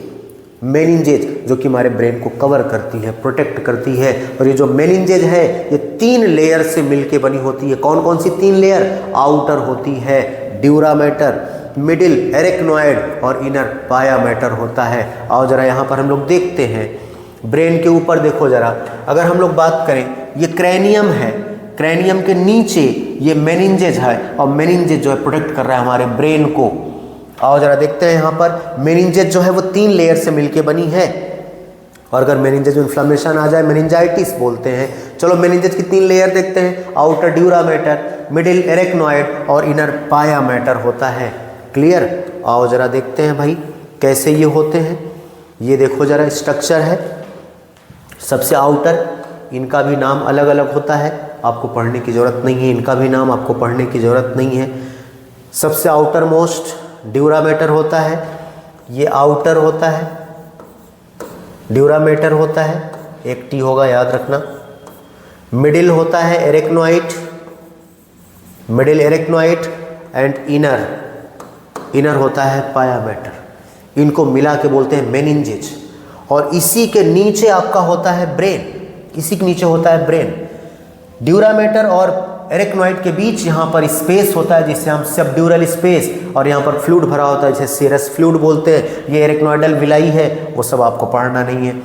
मेनिंजेज जो कि हमारे ब्रेन को कवर करती है, प्रोटेक्ट करती है। और ये जो मेनिंजेज है ये 3 लेयर से मिलके बनी होती है। कौन कौन सी 3 लेयर? आउटर होती है ड्यूरा मैटर, मिडिल एरेक्नॉइड और इनर पाया मैटर होता है। और जरा यहाँ पर हम लोग देखते हैं ब्रेन के ऊपर, देखो जरा, अगर हम लोग बात करें ये क्रेनियम है, क्रेनियम के नीचे ये मेनिंजेज है, और मेनिंजेज जो है प्रोटेक्ट कर रहा है हमारे ब्रेन को। आओ जरा देखते हैं यहाँ पर, मेनिंजेज जो है वो 3 लेयर से मिलके बनी है, और अगर मेनिंजेज में इन्फ्लेमेशन आ जाए मेनिंजाइटिस बोलते हैं। चलो मेनिंजेज की 3 लेयर देखते हैं, outer dura mater, middle arachnoid और इनर पाया मैटर होता है। क्लियर? आओ जरा देखते हैं भाई कैसे ये होते हैं। ये देखो जरा स्ट्रक्चर है। सबसे आउटर, इनका भी नाम अलग अलग होता है, आपको पढ़ने की ज़रूरत नहीं है, इनका भी नाम आपको पढ़ने की ज़रूरत नहीं है। सबसे आउटर मोस्ट ड्यूरा मैटर होता है, ये आउटर होता है, ड्यूरा मैटर होता है, एक टी होगा याद रखना। मिडिल होता है arachnoid, middle arachnoid and inner होता है पाया मैटर। इनको मिला के बोलते हैं मेनिंजेज। और इसी के नीचे आपका होता है ब्रेन, इसी के नीचे होता है ब्रेन। ड्यूरा मैटर और एरेक्नॉइड के बीच यहाँ पर स्पेस होता है जिसे हम सबड्यूरल स्पेस, और यहाँ पर फ्लूइड भरा होता है जिसे सीरस फ्लूइड बोलते हैं। ये एरेक्नॉइडल विलाई है, वो सब आपको पढ़ना नहीं है।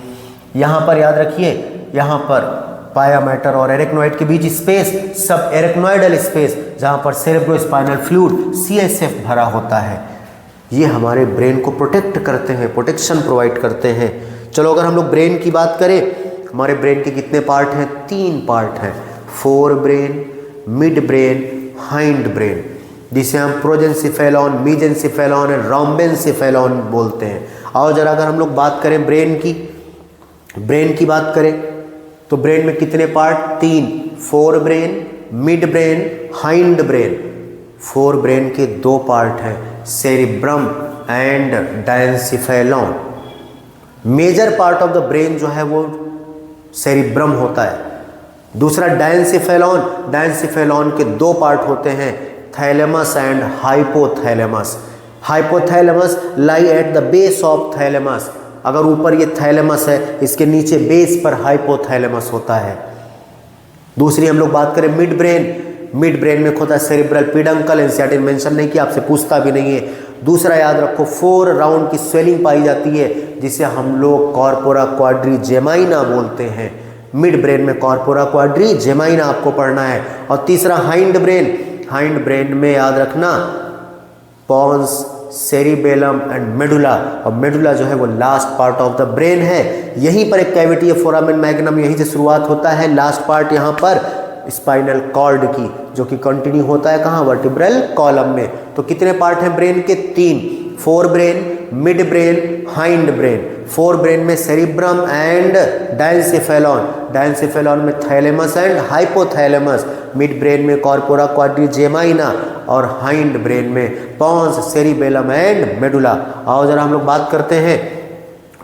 यहाँ पर याद रखिए, यहाँ पर पाया मैटर और एरेक्नॉइड के बीच स्पेस सब एरेक्नॉइडल स्पेस, जहाँ पर सेरेब्रोस्पाइनल फ्लूइड सीएसएफ भरा होता है। ये हमारे ब्रेन को प्रोटेक्ट करते हैं, प्रोटेक्शन प्रोवाइड करते हैं। चलो अगर हम लोग ब्रेन की बात करें, हमारे ब्रेन के कितने पार्ट हैं? 3 पार्ट हैं, four brain, mid brain, hind brain, जिसे हम प्रोजेंसिफेलॉन, मीजेंसिफेलॉन और रोम्बेंसिफेलॉन बोलते हैं। और जरा अगर हम लोग बात करें ब्रेन की बात करें तो ब्रेन में कितने part? 3, fore brain, mid brain, hind brain. Fore brain के 2 पार्ट हैं, cerebrum and diencephalon. Major part of the brain जो है वो सेरिब्रम होता है। दूसरा डायंसिफेलॉन, डायंसिफेलॉन के 2 पार्ट होते हैं, thalamus and hypothalamus. Hypothalamus lie at the base of thalamus. अगर ऊपर ये थैलेमस है, इसके नीचे बेस पर हाइपोथैलेमस होता है। दूसरी हम लोग बात करें मिड ब्रेन में होता है सेरिब्रल पीडंकल, एनसीईआरटी ने मेंशन नहीं किया, आपसे पूछता भी नहीं है। दूसरा याद रखो, 4 राउंड की स्वेलिंग पाई जाती है जिसे हम लोग कॉर्पोरा क्वाड्रीजेमाइना बोलते हैं। मिड ब्रेन में कॉर्पोरा क्वाड्रीजेमाइना आपको पढ़ना है। और तीसरा हाइंड ब्रेन में याद रखना पॉन्स, सेरिबेलम एंड मेडुला। और मेडुला जो है वो last part of the brain है। यहीं पर एक कैविटी है फोरामेन मैग्नम, यहीं से शुरुआत होता है। लास्ट पार्ट यहाँ पर स्पाइनल कॉर्ड की, जो कि कंटिन्यू होता है कहाँ? वर्टिब्रल कॉलम में। तो कितने पार्ट हैं ब्रेन के? 3, fore brain, mid brain, hind brain. Fore brain में सेरिब्रम एंड डायंसिफेलॉन में thalamus and hypothalamus. Mid brain में कॉर्पोरा क्वाड्रीजेमाइना और हाइंड ब्रेन में पॉन्स, सेरिबेलम एंड मेडुला। आओ जरा हम लोग बात करते हैं,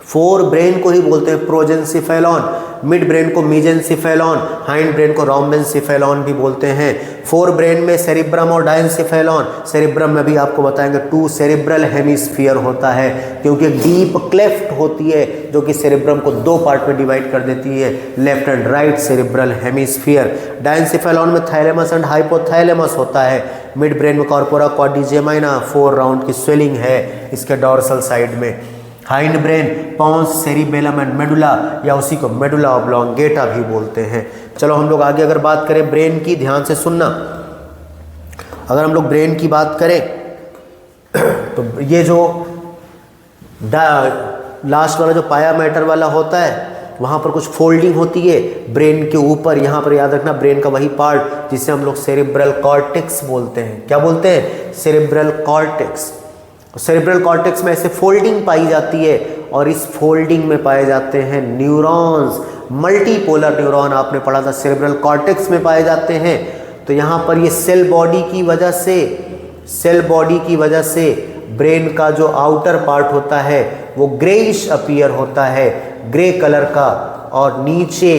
फोर ब्रेन को ही बोलते हैं प्रोजेंसिफेलॉन, मिड ब्रेन को मीजेंसिफेलॉन, हाइंड ब्रेन को रोम्बेंसिफेलॉन भी बोलते हैं। फोर ब्रेन में सेरिब्रम और डायंसिफेलॉन, सेरिब्रम में भी आपको बताएंगे 2 सेरिब्रल हेमिस्फीयर होता है, क्योंकि डीप क्लेफ्ट होती है जो कि सेरिब्रम को 2 पार्ट में डिवाइड कर देती है, left and right cerebral hemisphere. Diencephalon में थैलेमस एंड हाइपोथैलेमस होता है। मिड ब्रेन में कॉर्पोरा क्वाड्रीजेमाइना, 4 राउंड की स्वेलिंग है इसके डॉर्सल साइड में। Hind brain pons, cerebellum and medulla, या उसी को मेडुला ऑब्लोंगेटा भी बोलते हैं। चलो हम लोग आगे अगर बात करें ब्रेन की, ध्यान से सुनना। अगर हम लोग ब्रेन की बात करें तो ये जो लास्ट वाला जो पाया मैटर वाला होता है वहाँ पर कुछ फोल्डिंग होती है ब्रेन के ऊपर। यहाँ पर याद रखना ब्रेन का वही पार्ट जिसे हम लोग सेरेब्रल कॉर्टेक्स बोलते हैं। क्या बोलते हैं? Cerebral cortex. सेरेब्रल कॉर्टेक्स में ऐसे फोल्डिंग पाई जाती है और इस फोल्डिंग में पाए जाते हैं न्यूरॉन्स। मल्टीपोलर न्यूरॉन आपने पढ़ा था, सेरेब्रल कॉर्टेक्स में पाए जाते हैं। तो यहाँ पर ये सेल बॉडी की वजह से ब्रेन का जो आउटर पार्ट होता है वो ग्रेइश अपीयर होता है, ग्रे कलर का, और नीचे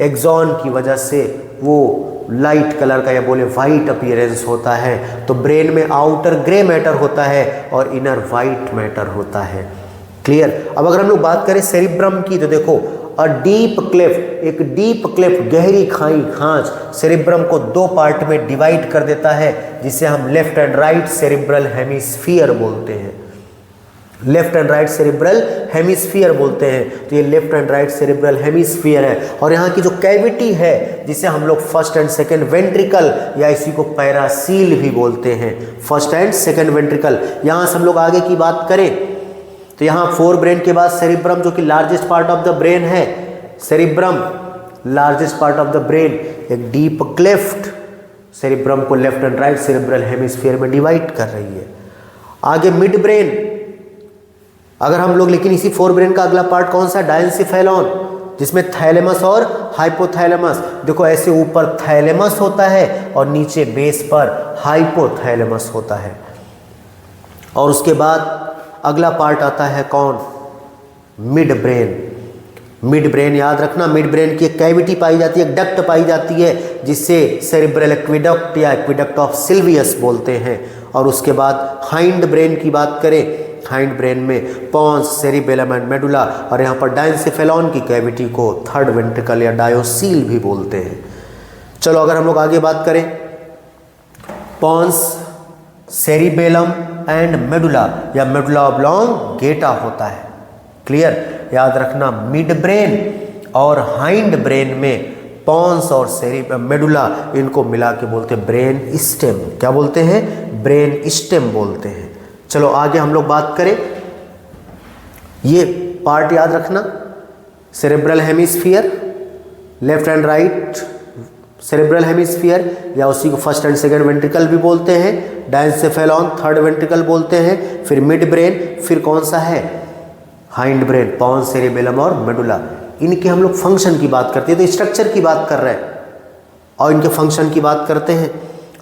एक्सॉन की वजह से वो लाइट कलर का या बोले वाइट अपीयरेंस होता है। तो ब्रेन में आउटर ग्रे मैटर होता है और इनर वाइट मैटर होता है। क्लियर? अब अगर हम लोग बात करें सेरिब्रम की तो देखो, अ डीप क्लेफ्ट, एक डीप क्लेफ्ट, गहरी खांच सेरिब्रम को दो पार्ट में डिवाइड कर देता है, जिसे हम left and right cerebral hemisphere बोलते हैं। Left and right cerebral hemisphere बोलते हैं। तो ये left and right cerebral hemisphere है। और यहाँ की जो कैविटी है जिसे हम लोग फर्स्ट एंड सेकेंड वेंट्रिकल या इसी को पैरासील भी बोलते हैं, फर्स्ट एंड सेकेंड वेंट्रिकल। यहाँ से हम लोग आगे की बात करें तो यहाँ फोर ब्रेन के बाद सेरिब्रम जो कि largest part of the brain है, cerebrum largest part of the brain, एक डीप क्लेफ्ट सेरिब्रम को left and right cerebral hemisphere में डिवाइड कर रही है। आगे मिड ब्रेन, अगर हम लोग, लेकिन इसी फोर ब्रेन का अगला पार्ट कौन सा? डायंसिफेलॉन, जिसमें थैलेमस और हाइपोथैलेमस। देखो ऐसे ऊपर थैलेमस होता है और नीचे बेस पर हाइपोथैलेमस होता है। और उसके बाद अगला पार्ट आता है कौन? Mid brain. मिड ब्रेन याद रखना, मिड ब्रेन की एक कैविटी पाई जाती है, एक डक्ट पाई जाती है जिससे सेरिब्रल एक्विडक्ट या एक्विडक्ट ऑफ सिल्वियस बोलते हैं। और उसके बाद हाइंड ब्रेन की बात करें, हाइंड ब्रेन में पॉन्स, सेरिबेलम एंड मेडुला, और यहाँ पर डायंसिफेलॉन की कैविटी को थर्ड वेंट्रिकल या डायोसील भी बोलते हैं। चलो अगर हम लोग आगे बात करें, पॉन्स, सेरिबेलम एंड मेडुला या मेडुला ऑब्लोंगेटा होता है। क्लियर? याद रखना मिड ब्रेन और हाइंड ब्रेन में पॉन्स और मेडुला, इनको मिला के बोलते हैं ब्रेन स्टेम। क्या बोलते हैं? ब्रेन स्टेम बोलते हैं। चलो आगे हम लोग बात करें, ये पार्ट याद रखना, cerebral hemisphere, left and right cerebral hemisphere या उसी को फर्स्ट एंड सेकंड वेंट्रिकल भी बोलते हैं, डायंसिफेलॉन थर्ड वेंट्रिकल बोलते हैं, फिर मिड ब्रेन, फिर कौन सा है? हाइंड ब्रेन, पॉन्स, सेरिबेलम और मेडुला। इनके हम लोग फंक्शन की बात करते हैं, तो स्ट्रक्चर की बात कर रहे हैं और इनके फंक्शन की बात करते हैं।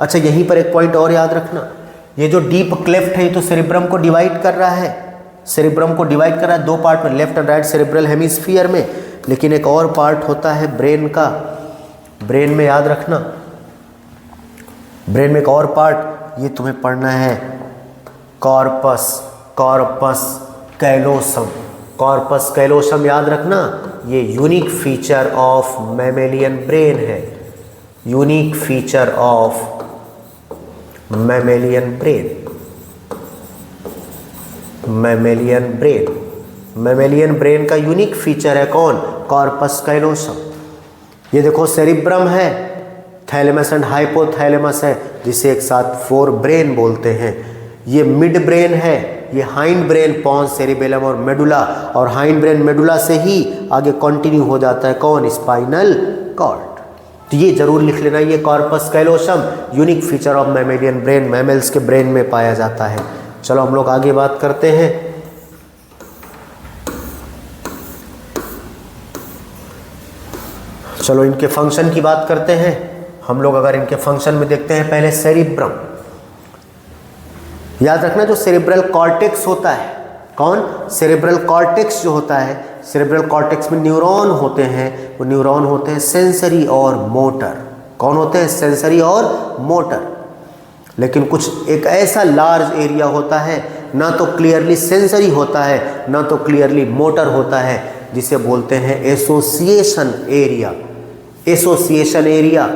अच्छा यहीं पर एक पॉइंट और याद रखना, ये जो डीप क्लेफ्ट है ये तो सेरिब्रम को डिवाइड कर रहा है, सेरिब्रम को डिवाइड कर रहा है दो पार्ट में, left and right cerebral hemisphere में। लेकिन एक और पार्ट होता है ब्रेन का, ब्रेन में याद रखना, ब्रेन में एक और पार्ट, ये तुम्हें पढ़ना है corpus, corpus callosum. Corpus callosum याद रखना, ये unique feature of mammalian brain है, unique feature of mammalian brain, mammalian brain, mammalian brain का यूनिक फीचर है कौन? Corpus callosum. ये देखो सेरिब्रम है, थैलेमस एंड हाइपोथैलेमस है, जिसे एक साथ फोर ब्रेन बोलते हैं। ये मिड ब्रेन है, ये हाइंड ब्रेन, पॉन्स, सेरिबेलम और मेडुला, और हाइंड ब्रेन मेडुला से ही आगे कंटिन्यू हो जाता है कौन? Spinal cord. तो ये जरूर लिख लेना, ये corpus callosum unique feature of mammalian brain, mammals के ब्रेन में पाया जाता है। चलो हम लोग आगे बात करते हैं। चलो इनके फंक्शन की बात करते हैं हम लोग। अगर इनके फंक्शन में देखते हैं, पहले सेरिब्रम याद रखना, जो सेरिब्रल कॉर्टेक्स होता है, कौन? सेरिब्रल कॉर्टेक्स जो होता है, सेरिब्रल कॉर्टेक्स में न्यूरॉन होते हैं, वो न्यूरॉन होते हैं सेंसरी और मोटर। कौन होते हैं? सेंसरी और मोटर। लेकिन कुछ एक ऐसा लार्ज एरिया होता है, ना तो क्लियरली सेंसरी होता है ना तो क्लियरली मोटर होता है, जिसे बोलते हैं association area. Association area,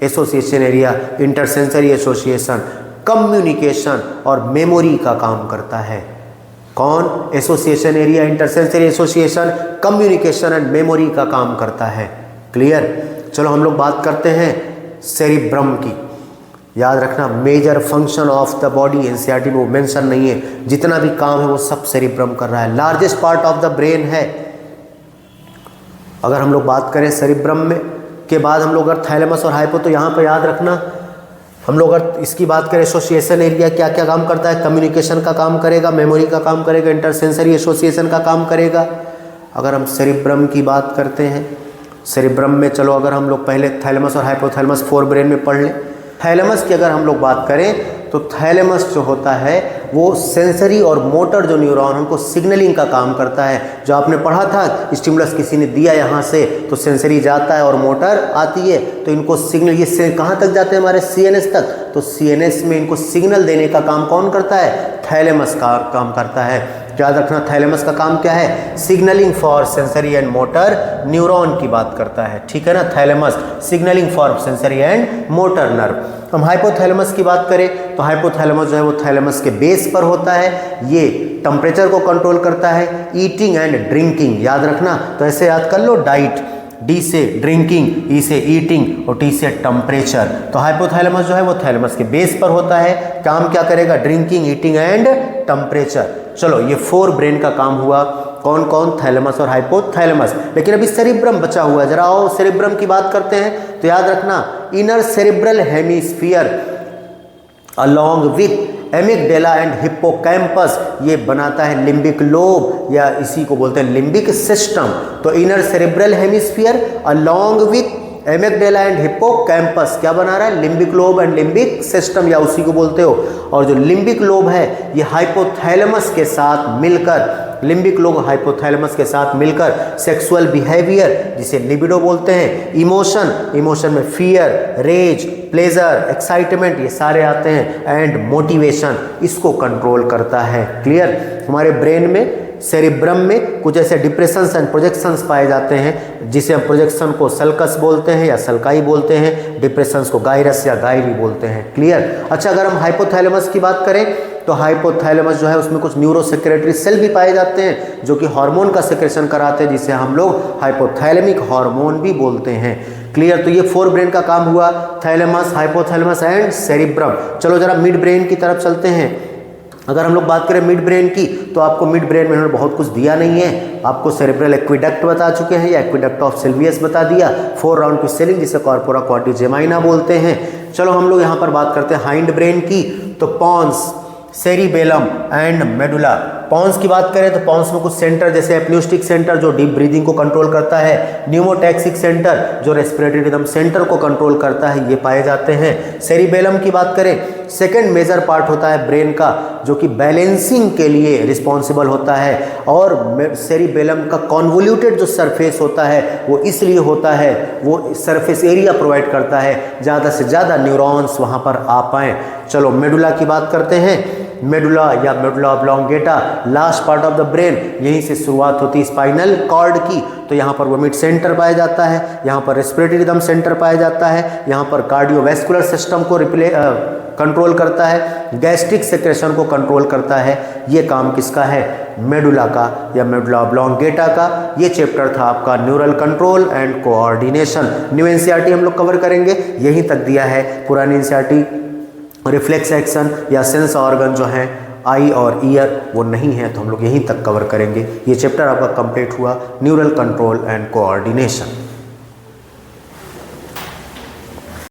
association area intersensory association, communication और मेमोरी का काम करता है। कौन? Association area, intersensory association, communication and memory का काम करता है। क्लियर? चलो हम लोग बात करते हैं सेरिब्रम की। याद रखना major function of the body NCERT में वो मेंशन नहीं है, जितना भी काम है वो सब सेरिब्रम कर रहा है। Largest part of the brain है। अगर हम लोग बात करें सेरिब्रम में के बाद हम लोग अगर थैलेमस और हाइपो, तो यहाँ पर याद रखना हम लोग अगर इसकी बात करें एसोसिएशन एरिया क्या क्या काम करता है, कम्युनिकेशन का काम करेगा, मेमोरी का काम करेगा, इंटरसेंसरी एसोसिएशन का काम करेगा। अगर हम सेरिब्रम की बात करते हैं, सेरिब्रम में चलो अगर हम लोग पहले थैलेमस और हाइपोथैलेमस फोर ब्रेन में पढ़ लें। थैलेमस की अगर हम लोग बात करें तो थैलेमस जो होता है वो सेंसरी और मोटर जो न्यूरॉन उनको सिग्नलिंग का काम करता है। जो आपने पढ़ा था स्टिमुलस किसी ने दिया यहाँ से तो सेंसरी जाता है और मोटर आती है, तो इनको सिग्नल ये कहाँ तक जाते हैं हमारे सीएनएस तक, तो सीएनएस में इनको सिग्नल देने का काम कौन करता है, थैलेमस का काम करता है। याद रखना थैलेमस का काम क्या है, signalling for sensory and motor neuron की बात करता है, ठीक है ना। Thalamus signalling for sensory and motor nerve. हम हाइपोथैलेमस की बात करें तो हाइपोथैलेमस जो है वो थैलेमस के बेस पर होता है। ये टेम्परेचर को कंट्रोल करता है, ईटिंग एंड ड्रिंकिंग। याद रखना तो ऐसे याद कर लो, डाइट डी से ड्रिंकिंग, ई से ईटिंग और टी से टेम्परेचर। तो हाइपोथैलेमस जो है वो थैलेमस के बेस पर होता है। काम क्या करेगा, ड्रिंकिंग, ईटिंग एंड टेम्परेचर। चलो ये फोर ब्रेन का काम हुआ, कौन कौन, थैलेमस और हाइपोथैलेमस। लेकिन अभी सेरिब्रम बचा हुआ है, जरा आओ सेरिब्रम की बात करते हैं। तो याद रखना inner cerebral hemisphere along with amygdala and hippocampus ये बनाता है लिम्बिक लोब, या इसी को बोलते हैं लिम्बिक सिस्टम। तो inner cerebral hemisphere along with amygdala and hippocampus क्या बना रहा है, limbic lobe and limbic system, या उसी को बोलते हो। और जो लिम्बिक लोब है ये हाइपोथैलेमस के साथ मिलकर, लिम्बिक लोब हाइपोथैलेमस के साथ मिलकर सेक्सुअल बिहेवियर जिसे लिबिडो बोलते हैं, इमोशन में फियर, रेज, प्लेजर, एक्साइटमेंट ये सारे आते हैं, एंड मोटिवेशन इसको कंट्रोल करता है। क्लियर। हमारे ब्रेन में सेरिब्रम में कुछ ऐसे डिप्रेशंस एंड प्रोजेक्शंस पाए जाते हैं, जिसे हम प्रोजेक्शन को सल्कस बोलते हैं या सल्काई बोलते हैं, डिप्रेशंस को गायरस या गायरी बोलते हैं। क्लियर। अच्छा अगर हम हाइपोथैलेमस की बात करें तो हाइपोथैलेमस जो है उसमें कुछ न्यूरोसेक्रेटरी सेल भी पाए जाते हैं जो कि हार्मोन का सेक्रेशन कराते हैं, जिसे हम लोग हाइपोथैलेमिक हार्मोन भी बोलते हैं। क्लियर। तो ये फोर ब्रेन का काम हुआ, थैलेमस, हाइपोथैलेमस एंड सेरिब्रम। चलो जरा मिड ब्रेन की तरफ चलते हैं। अगर हम लोग बात करें मिड ब्रेन की तो आपको मिड ब्रेन में उन्होंने बहुत कुछ दिया नहीं है। आपको सेरेब्रल एक्विडक्ट बता चुके हैं या एक्विडक्ट ऑफ सिल्वियस बता दिया, 4 राउंड की सेलिंग जिसे कॉर्पोरा क्वाड्रिजेमाइना बोलते हैं। चलो हम लोग यहाँ पर बात करते हैं हाइंड ब्रेन की। तो pons, cerebellum and medulla. Pons की बात करें तो पॉन्स में कुछ सेंटर जैसे एप्न्यूस्टिक सेंटर जो डीप ब्रीदिंग को कंट्रोल करता है, न्यूमोटैक्सिक सेंटर जो रेस्पिरेटरी रिदम सेंटर को कंट्रोल करता है, ये पाए जाते हैं। सेरिबेलम की बात करें, सेकंड मेजर पार्ट होता है ब्रेन का जो कि बैलेंसिंग के लिए रिस्पॉन्सिबल होता है, और सेरिबेलम का कॉन्वोल्यूटेड जो सरफेस होता है वो इसलिए होता है, वो सरफेस एरिया प्रोवाइड करता है ज़्यादा से ज़्यादा न्यूरॉन्स वहाँ पर आ पाएँ। चलो मेडुला की बात करते हैं। मेडुला या medulla oblongata last part of the brain, यहीं से शुरुआत होती है स्पाइनल कॉर्ड की। तो यहाँ पर वो मिड सेंटर पाया जाता है, यहाँ पर रेस्पिरेटरी रिदम सेंटर पाया जाता है, यहाँ पर कार्डियोवैस्कुलर सिस्टम को कंट्रोल करता है, गैस्ट्रिक सेक्रेशन को कंट्रोल करता है। ये काम किसका है, मेडुला का या मेडुला ऑब्लोंगेटा का। ये चैप्टर था आपका neural control and coordination. New NCERT हम लोग कवर करेंगे, यहीं तक दिया है। पुरानी एनसीईआरटी रिफ्लेक्स एक्शन या सेंस ऑर्गन जो है आई और ईयर वो नहीं है, तो हम लोग यहीं तक कवर करेंगे। ये चैप्टर आपका कंप्लीट हुआ न्यूरल कंट्रोल एंड कोऑर्डिनेशन।